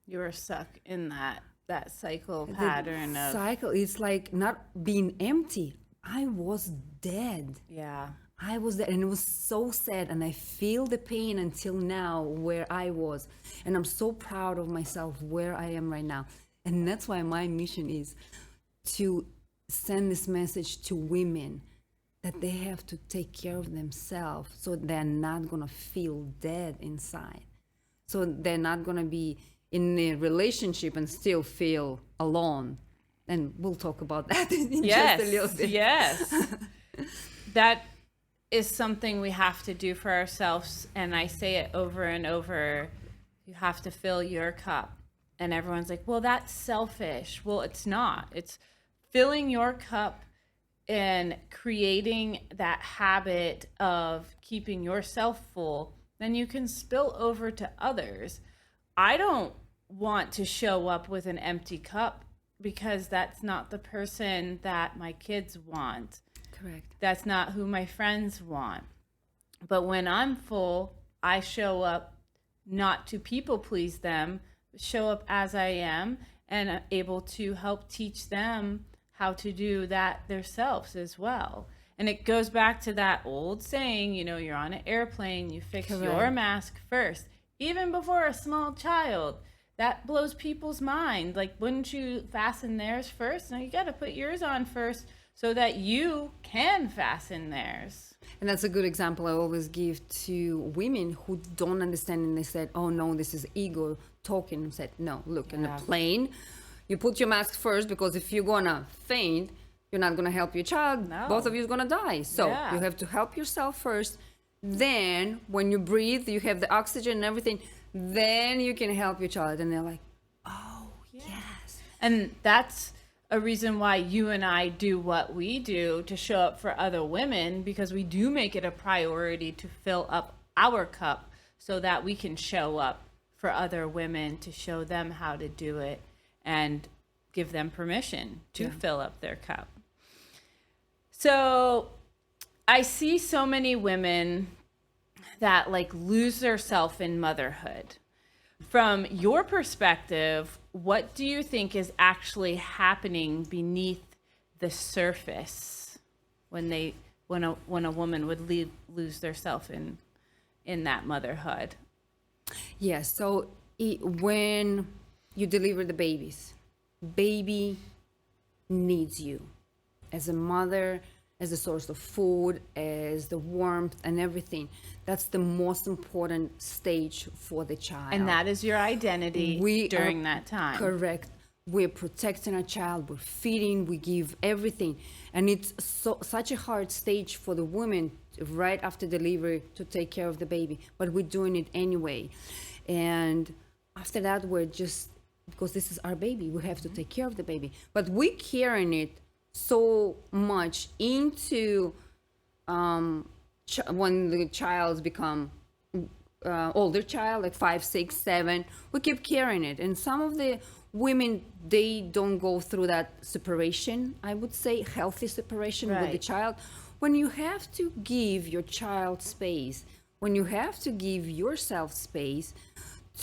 You were stuck in that cycle pattern of cycle. It's like not being empty. I was dead. Yeah. I was there, and it was so sad, and I feel the pain until now where I was, and I'm so proud of myself where I am right now. And that's why my mission is to send this message to women that they have to take care of themselves, so they're not gonna feel dead inside, so they're not gonna be in a relationship and still feel alone. And we'll talk about that in just a little bit. Yes. That is something we have to do for ourselves. And I say it over and over. You have to fill your cup. And everyone's like, well, that's selfish. Well, it's not. It's filling your cup and creating that habit of keeping yourself full. Then you can spill over to others. I don't want to show up with an empty cup, because that's not the person that my kids want. Correct. That's not who my friends want. But when I'm full, I show up not to people please them, show up as I am, and I'm able to help teach them how to do that themselves as well. And it goes back to that old saying, you're on an airplane, you fix Correct. your mask first, even before a small child. That blows people's mind. Like, wouldn't you fasten theirs first? No, you got to put yours on first so that you can fasten theirs. And that's a good example I always give to women who don't understand, and they said, oh no, this is ego talking. And said, no, look, in a plane, You put your mask first, because if you're gonna faint, you're not gonna help your child. No. Both of you is gonna die. So Yeah. you have to help yourself first. Then when you breathe, you have the oxygen and everything. Then you can help your child. And they're like, oh, yes. And that's a reason why you and I do what we do to show up for other women, because we do make it a priority to fill up our cup so that we can show up for other women, to show them how to do it and give them permission to fill up their cup. So I see so many women that like lose their self in motherhood. From your perspective, what do you think is actually happening beneath the surface when a woman would lose their self in that motherhood? Yes. So when you deliver the baby needs you as a mother, as a source of food, as the warmth and everything. That's the most important stage for the child. And that is your identity during that time. Correct. We're protecting our child, we're feeding, we give everything. And it's such a hard stage for the woman right after delivery to take care of the baby, but we're doing it anyway. And after that, we're just, because this is our baby, we have to take care of the baby. But we're carrying it so much into when the child's become older child, like 5, 6, 7, we keep carrying it. And some of the women, they don't go through that separation, I would say healthy separation with the child. When you have to give your child space, when you have to give yourself space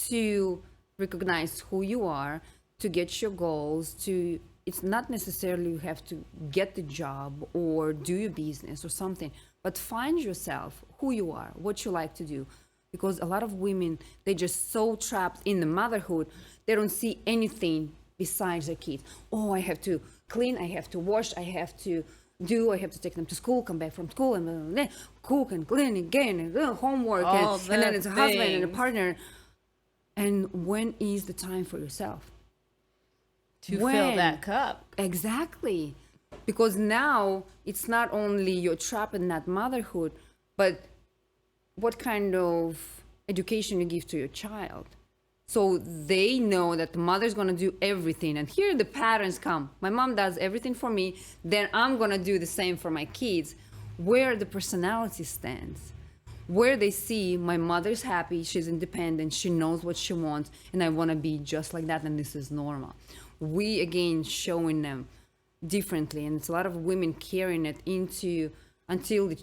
to recognize who you are, to get your goals, to, it's not necessarily you have to get the job or do your business or something, but find yourself, who you are, what you like to do. Because a lot of women, they're just so trapped in the motherhood, they don't see anything besides their kids. Oh, I have to clean, I have to wash, I have to take them to school, come back from school, and then cook and clean again, and homework, and then it's a husband and a partner. And when is the time for yourself? To fill that cup. Exactly. Because now it's not only you're trapped in that motherhood, but what kind of education you give to your child. So they know that the mother's going to do everything. And here the patterns come. My mom does everything for me, then I'm going to do the same for my kids. Where the personality stands. Where they see my mother's happy, she's independent, she knows what she wants, and I want to be just like that, and this is normal. We, again, showing them differently. And it's a lot of women carrying it into until the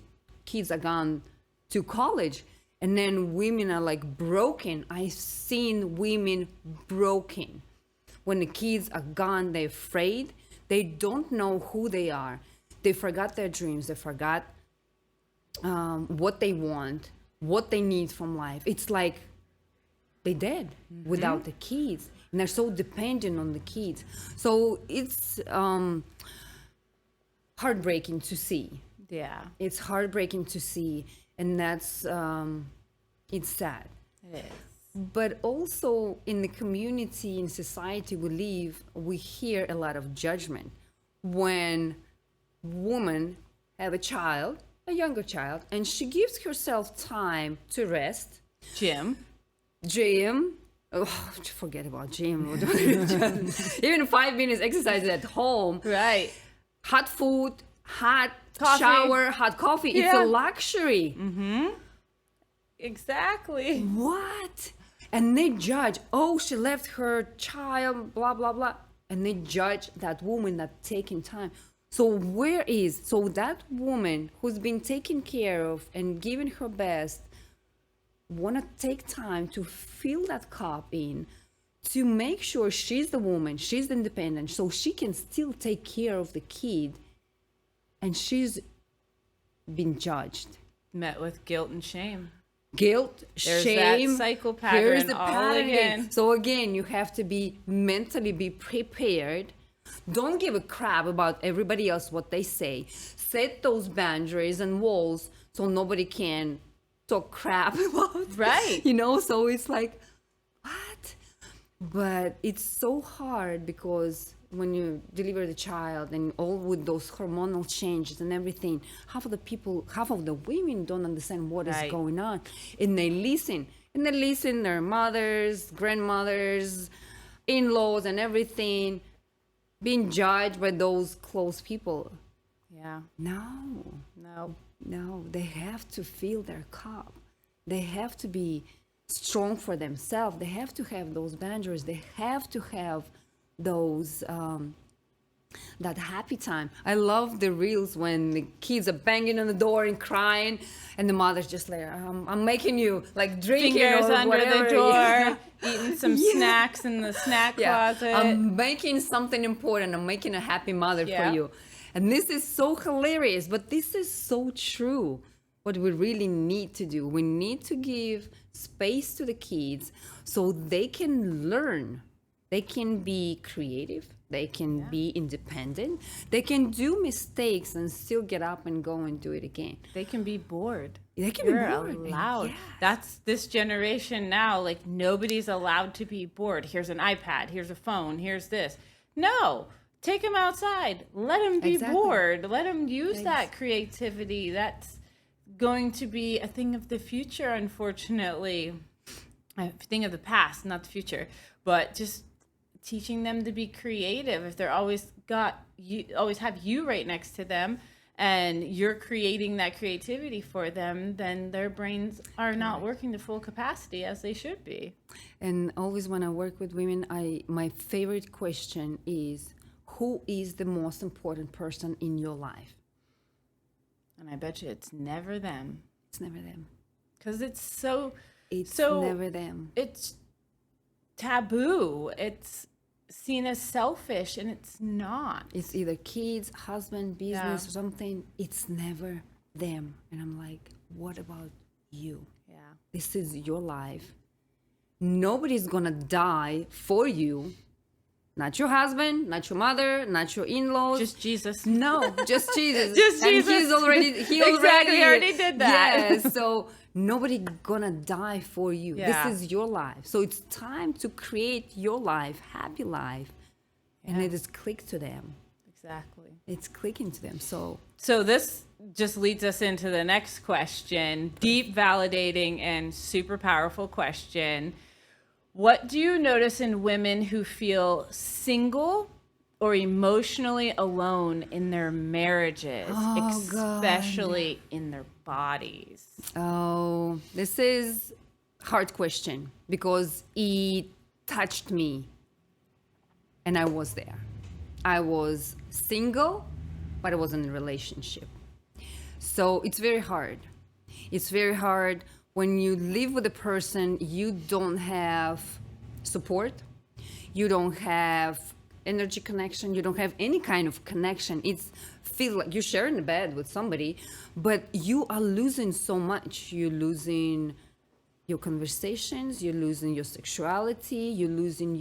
kids are gone to college. And then women are like broken. I've seen women broken. When the kids are gone, they're afraid. They don't know who they are. They forgot their dreams. They forgot what they want, what they need from life. It's like they're dead without the kids. And they're so dependent on the kids. So it's heartbreaking to see. Yeah. It's heartbreaking to see. And that's, it's sad. It is. But also in the community, in society we live, we hear a lot of judgment. When women have a child, a younger child, and she gives herself time to rest. Gym. Oh, forget about gym. Even 5 minutes exercise at home. Right. Hot food, hot coffee. Shower, hot coffee. Yeah. It's a luxury. Mm-hmm. Exactly. What? And they judge. Oh, she left her child, blah, blah, blah. And they judge that woman that taking time. So that woman who's been taken care of and given her best, want to take time to fill that cup in, to make sure she's the woman, she's independent, so she can still take care of the kid, and she's been judged. Met with guilt and shame. Guilt, There's shame. That cycle pattern. Here's the all pattern again. So again, you have to be mentally be prepared. Don't give a crap about everybody else, what they say. Set those boundaries and walls so nobody can talk crap about. Right. So it's like, what? But it's so hard because when you deliver the child and all with those hormonal changes and everything, half of the women don't understand what is Right. going on. And they listen. And they listen their mothers, grandmothers, in-laws and everything being judged by those close people. Yeah. No, No. no, they have to fill their cup. They have to be strong for themselves. They have to have those boundaries. They have to have those that happy time. I love the reels when the kids are banging on the door and crying, and the mother's just like, "I'm making you like drinking Fingers or under whatever." the door, eating some Yeah. snacks in the snack Yeah, closet. I'm making something important. I'm making a happy mother Yeah. for you. And this is so hilarious, but this is so true. What we really need to do, we need to give space to the kids so they can learn. They can be creative. They can be independent. They can do mistakes and still get up and go and do it again. They can be bored. They can You're be bored. allowed. Yes. That's this generation now. Like nobody's allowed to be bored. Here's an iPad. Here's a phone. Here's this. No, take them outside. Let them be Exactly. bored. Let them use that creativity. That's going to be a thing of the future, unfortunately. A thing of the past, not the future. But just teaching them to be creative. If they're always have you right next to them, and you're creating that creativity for them, then their brains are not working to full capacity as they should be. And always when I work with women, my favorite question is, who is the most important person in your life? And I bet you it's never them. It's never them. Because it's It's so never them. it's taboo. It's seen as selfish, and it's not. It's either kids, husband, business, or something. It's never them. And I'm like, what about you? Yeah. This is your life. Nobody's gonna die for you. Not your husband, not your mother, not your in-laws. Just Jesus. No, just Jesus. Just and Jesus. He Exactly, already did that. Yeah, so nobody gonna die for you. Yeah. This is your life. So it's time to create your life, happy life. And Yeah. it is click to them. Exactly. It's clicking to them. So So this just leads us into the next question. Deep, validating, and super powerful question. What do you notice in women who feel single or emotionally alone in their marriages, Oh, God. especially in their bodies? oh, this is hard question because it touched me. And I was there. I was single, but I was in a relationship. So it's very hard. It's very hard when you live with a person, you don't have support, you don't have energy connection, you don't have any kind of connection. It's feel like you're sharing a bed with somebody, but you are losing so much. You're losing your conversations, you're losing your sexuality, you're losing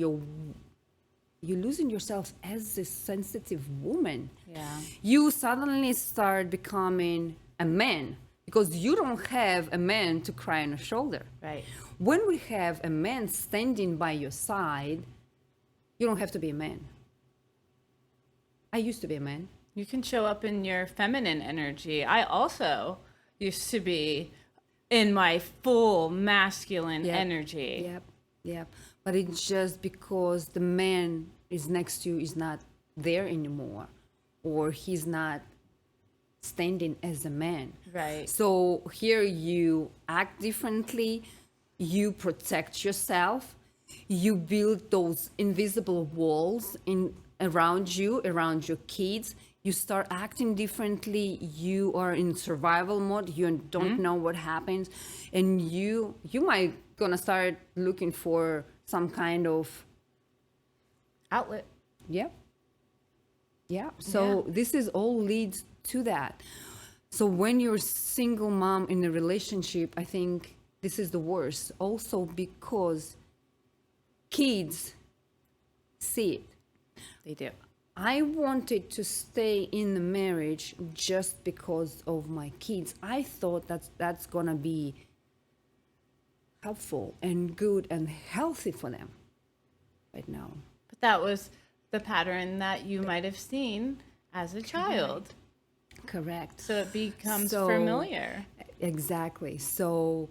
yourself as a sensitive woman. Yeah. You suddenly start becoming a man because you don't have a man to cry on your shoulder. Right. When we have a man standing by your side, you don't have to be a man. I used to be a man. You can show up in your feminine energy. I also used to be in my full masculine Yep. energy. Yep, yep. But it's just because the man is next to you is not there anymore, or he's not standing as a man. Right. So here you act differently, you protect yourself, you build those invisible walls around you, around your kids. You start acting differently. You are in survival mode. You don't know what happens, and you might gonna start looking for some kind of Outlet. yeah. So this is all leads to that. So when you're a single mom in a relationship, I think this is the worst. Also because kids see it. They do. I wanted to stay in the marriage just because of my kids. I thought that's gonna be helpful and good and healthy for them. But no. But that was the pattern that you might have seen as a child. Correct. So it becomes So- familiar. Exactly. So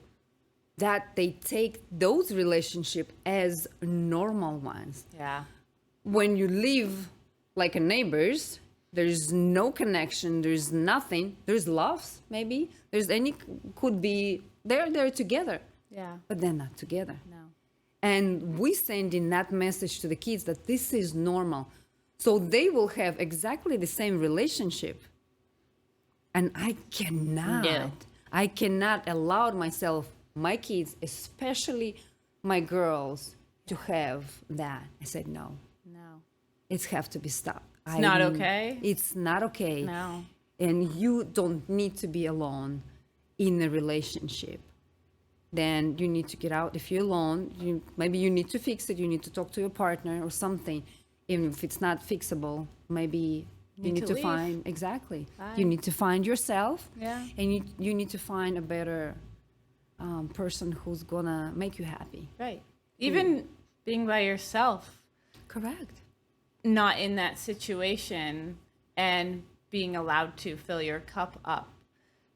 that they take those relationships as normal ones. Yeah. When you live like a neighbors, there's no connection, there's nothing, there's loves maybe, there's any, could be, they're together, Yeah. but they're not together. No. And we send in that message to the kids that this is normal. So they will have exactly the same relationship. And No. I cannot allow myself, my kids, especially my girls, to have that. I said, no, No. it have to be stopped. It's not okay? It's not okay. No. And you don't need to be alone in a relationship. Then you need to get out. If you're alone, maybe you need to fix it. You need to talk to your partner or something. Even if it's not fixable, maybe you Need need to to leave. find, exactly. Bye. You need to find yourself. Yeah. And you need to find a better person who's gonna make you happy. Right. Even being by yourself, Correct. not in that situation, and being allowed to fill your cup up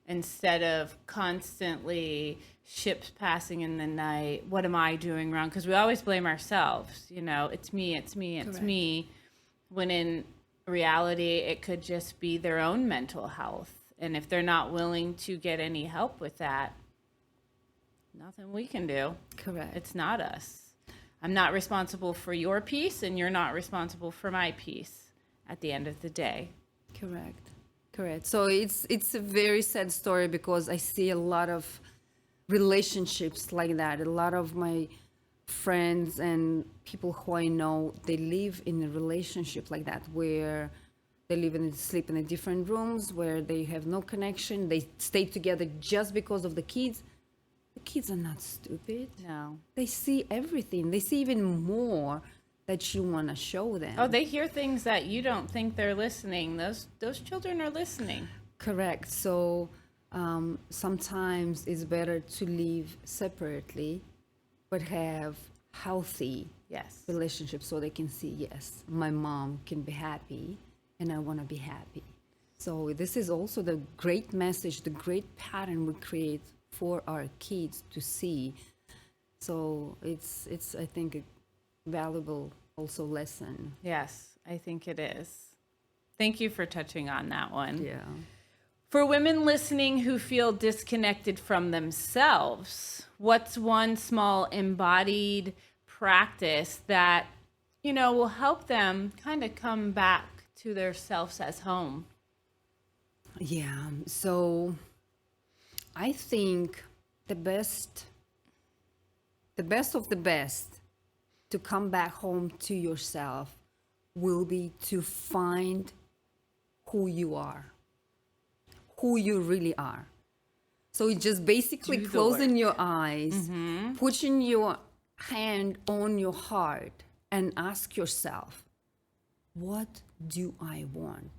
instead of constantly ships passing in the night. What am I doing wrong? Because we always blame ourselves. You know, it's me, it's me, it's Correct. me. When in reality, it could just be their own mental health. And if they're not willing to get any help with that, nothing we can do. Correct. It's not us. I'm not responsible for your peace, and you're not responsible for my peace at the end of the day. Correct. Correct. So it's a very sad story because I see a lot of relationships like that. A lot of my friends and people who I know, they live in a relationship like that where they live and sleep in different rooms, where they have no connection. They stay together just because of the kids. The kids are not stupid. No. They see everything. They see even more that you want to show them. Oh, they hear things that you don't think they're listening. Those children are listening. Correct. So sometimes it's better to live separately, but have healthy Yes. relationships so they can see, yes, my mom can be happy and I want to be happy. So this is also the great message, the great pattern we create for our kids to see. So it's I think a valuable also lesson. Yes, I think it is. Thank you for touching on that one. Yeah. For women listening who feel disconnected from themselves, what's one small embodied practice that, will help them kind of come back to their selves as home? Yeah. So I think the best of the best to come back home to yourself will be to find who you are, who you really are. So it's just basically Do the closing work. your eyes, putting your hand on your heart and ask yourself, what do I want?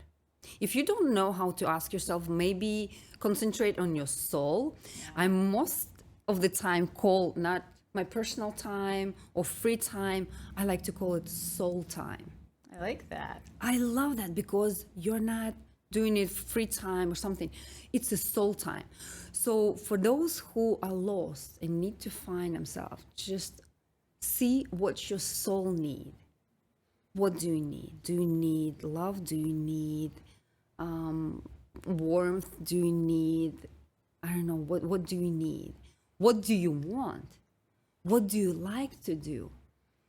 If you don't know how to ask yourself, maybe concentrate on your soul. I most of the time call not my personal time or free time, I like to call it soul time. I like that. I love that because you're not doing it free time or something. It's a soul time. So for those who are lost and need to find themselves, just see what your soul needs. What do you need? Do you need love? Do you need warmth? Do you need, I don't know, what do you need? What do you want? What do you like to do?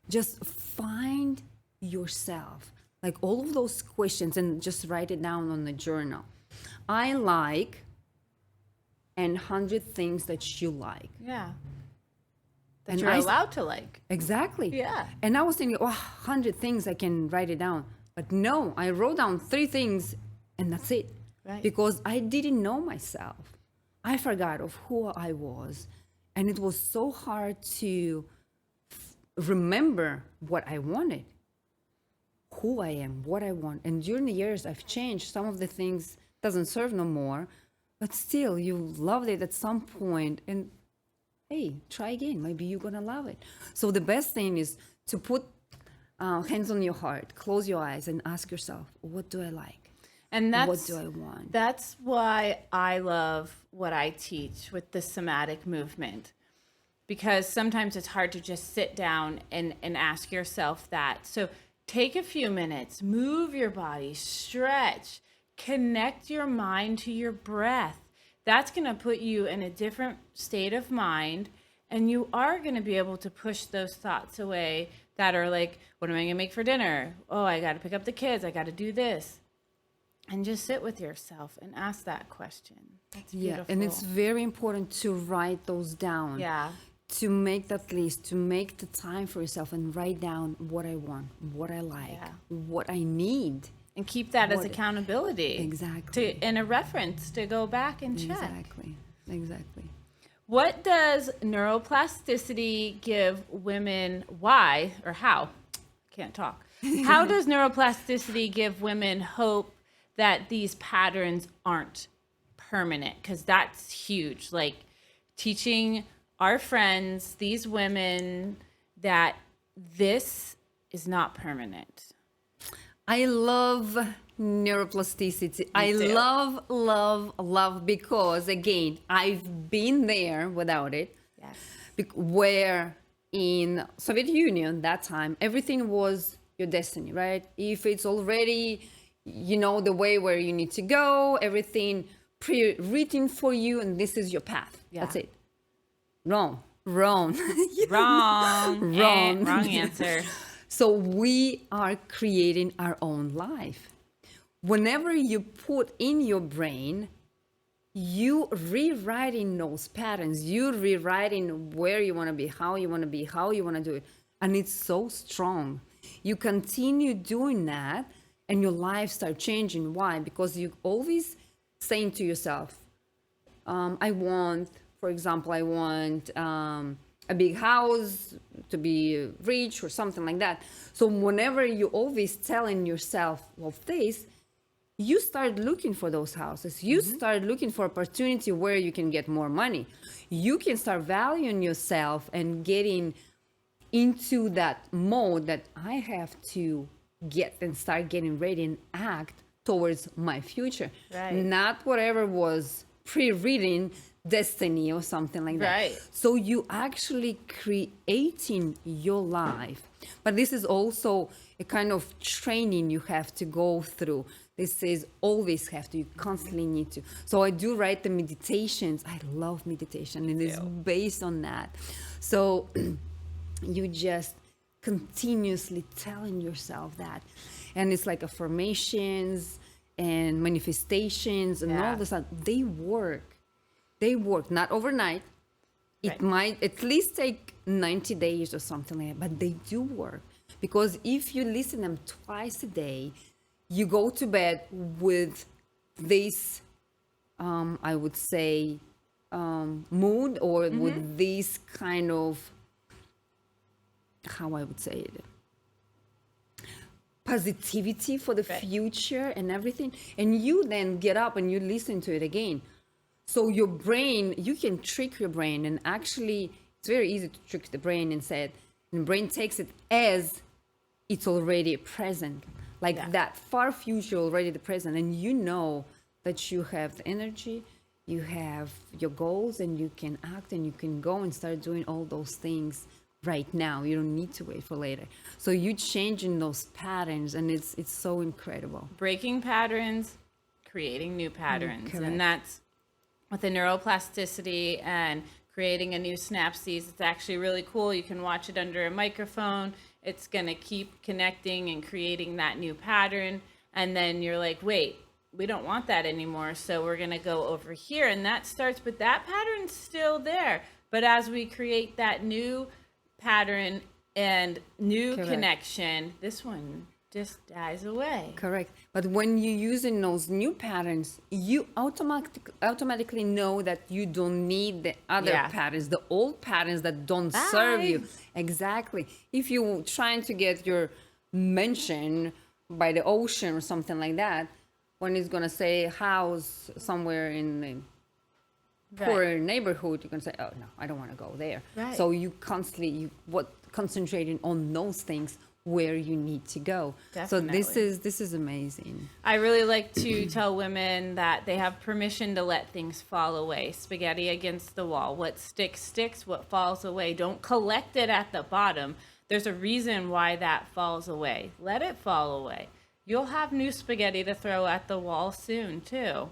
Just find yourself. Like all of those questions, and just write it down on the journal. I like, and 100 things that you like. Yeah. That And you're I- allowed to like. Exactly. Yeah. And I was thinking, 100 things, I can write it down. But no, I wrote down 3 things and that's it. Right. Because I didn't know myself. I forgot of who I was. And it was so hard to remember what I wanted, who I am, what I want. And during the years, I've changed. Some of the things doesn't serve no more, but still, you loved it at some point. And hey, try again. Maybe you're gonna love it. So the best thing is to put hands on your heart, close your eyes and ask yourself, what do I like? And What do I want? That's why I love what I teach with the somatic movement, because sometimes it's hard to just sit down and ask yourself that. So take a few minutes, move your body, stretch, connect your mind to your breath. That's going to put you in a different state of mind, and you are going to be able to push those thoughts away that are like, what am I going to make for dinner? Oh, I got to pick up the kids. I got to do this. And just sit with yourself and ask that question. That's beautiful. Yeah, and it's very important to write those down. Yeah. To make that list, to make the time for yourself and write down what I want, what I like, Yeah. what I need. And keep that as What- accountability. Exactly. And a reference to go back and check. Exactly. What does neuroplasticity give women? Why or how? Can't talk. How does neuroplasticity give women hope that these patterns aren't permanent? Because that's huge. Like teaching our friends, these women, that this is not permanent. I love neuroplasticity. I too. love because again, I've been there without it. Yes. Where in Soviet Union that time, everything was your destiny, right? If it's already, the way where you need to go, everything pre-written for you, and this is your path. Yeah. That's it. Wrong. Wrong. Wrong answer. So we are creating our own life. Whenever you put in your brain, you rewriting those patterns, you rewriting where you want to be, how you want to be, how you want to do it. And it's so strong. You continue doing that and your life start changing. Why? Because you always saying to yourself, for example, I want a big house to be rich or something like that. So whenever you always telling yourself of this, you start looking for those houses. You start looking for opportunity where you can get more money. You can start valuing yourself and getting into that mode that I have to get and start getting ready and act towards my future. Right. Not whatever was pre-written destiny or something like that. Right. So you actually creating your life. But this is also a kind of training you have to go through. This is always have to, you constantly need to. So I do write the meditations. I love meditation and it's based on that. So you just continuously telling yourself that. And it's like affirmations and manifestations and all this stuff. They work. They work, not overnight. It might at least take 90 days or something like that, but they do work. Because if you listen them twice a day, you go to bed with this, I would say, mood or with this kind of, how I would say it, positivity for the future and everything. And you then get up and you listen to it again. So your brain, you can trick your brain, and actually it's very easy to trick the brain and say it, and the brain takes it as it's already present, like that far future already the present, and you know that you have the energy, you have your goals, and you can act and you can go and start doing all those things right now. You don't need to wait for later. So you changing those patterns, and it's so incredible. Breaking patterns, creating new patterns. correct. And that's with the neuroplasticity and creating a new synapses. It's actually really cool. You can watch it under a microphone. It's going to keep connecting and creating that new pattern. And then you're like, wait, we don't want that anymore. So we're going to go over here. And that starts, but that pattern's still there. But as we create that new pattern and new connection, this one just dies away. Correct. But when you're using those new patterns, you automatically know that you don't need the other patterns, the old patterns that don't serve you. Exactly. If you're trying to get your mansion by the ocean or something like that, when it's going to say house somewhere in the poor neighborhood, you're going to say, oh, no, I don't want to go there. Right. So you constantly, concentrating on those things where you need to go. So this is amazing. I really like to tell women that they have permission to let things fall away. Spaghetti against the wall. What sticks, sticks. What falls away. Don't collect it at the bottom. There's a reason why that falls away. Let it fall away. You'll have new spaghetti to throw at the wall soon, too.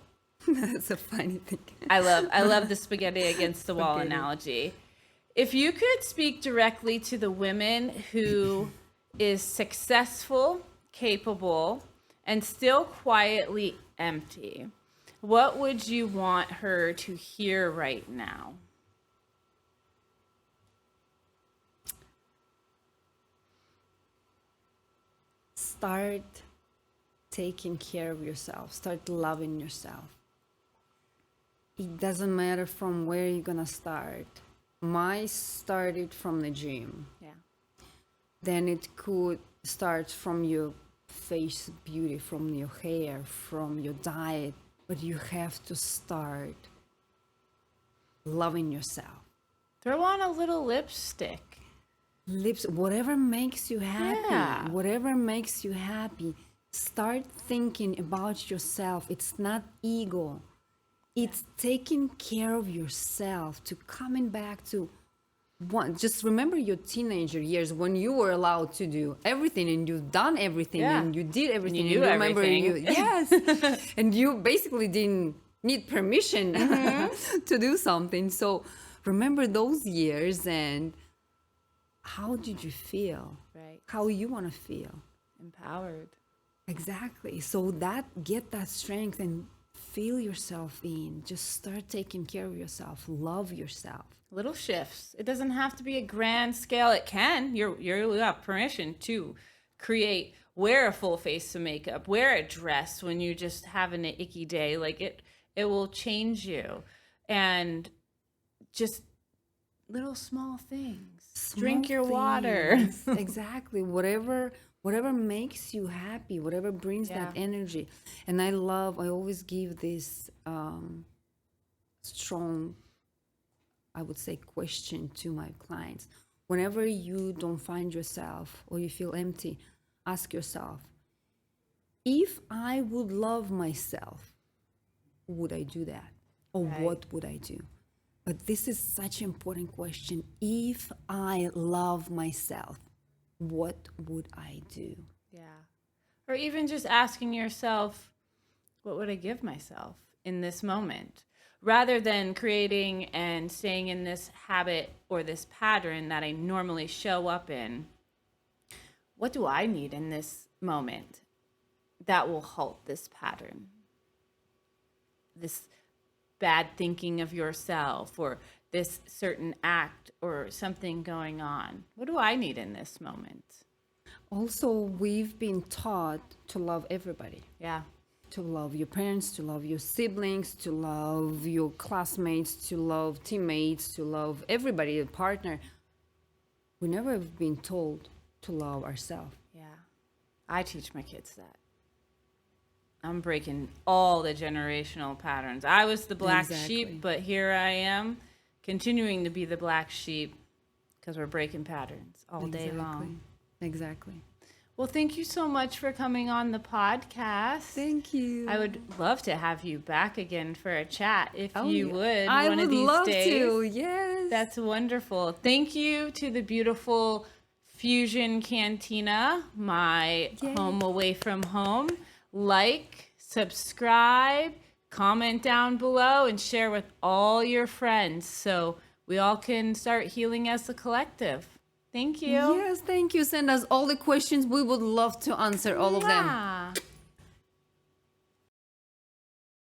That's a funny thing. I love the spaghetti against the wall analogy. If you could speak directly to the women who is successful, capable, and still quietly empty, what would you want her to hear right now? Start taking care of yourself. Start loving yourself. It doesn't matter from where you're gonna start. Mine started from the gym. Yeah. Then it could start from your face beauty, from your hair, from your diet. But you have to start loving yourself. Throw on a little lipstick. Lips, whatever makes you happy. Yeah. Whatever makes you happy. Start thinking about yourself. It's not ego. It's taking care of yourself, to coming back to one. Just remember your teenager years when you were allowed to do everything and you've done everything and you did everything. And you knew remember everything. Yes. And you basically didn't need permission to do something. So remember those years and how did you feel? Right. How you want to feel. Empowered. Exactly. So that get that strength and feel yourself in. Just start taking care of yourself. Love yourself. Little shifts. It doesn't have to be a grand scale. It can. You have permission to create. Wear a full face of makeup. Wear a dress when you just having an icky day. Like it will change you. And just little small things. Drink your water. Exactly. Whatever makes you happy, whatever brings that energy. And I always give this strong, I would say, question to my clients. Whenever you don't find yourself or you feel empty, ask yourself, if I would love myself, would I do that? Or what would I do? But this is such an important question. If I love myself, what would I do? Yeah. Or even just asking yourself, what would I give myself in this moment? Rather than creating and staying in this habit or this pattern that I normally show up in, what do I need in this moment that will halt this pattern? This bad thinking of yourself or this certain act or something going on. What do I need in this moment? Also, we've been taught to love everybody. Yeah. To love your parents, to love your siblings, to love your classmates, to love teammates, to love everybody, a partner. We never have been told to love ourselves. Yeah. I teach my kids that. I'm breaking all the generational patterns. I was the black sheep, but here I am continuing to be the black sheep because we're breaking patterns all day long. Exactly. Well, thank you so much for coming on the podcast. Thank you. I would love to have you back again for a chat if you would. I one would of these love days. to. Yes. That's wonderful. Thank you to the beautiful Fusion Cantina, my home away from home. Like, subscribe, comment down below, and share with all your friends so we all can start healing as a collective. Thank you. Yes, thank you. Send us all the questions. We would love to answer all of them.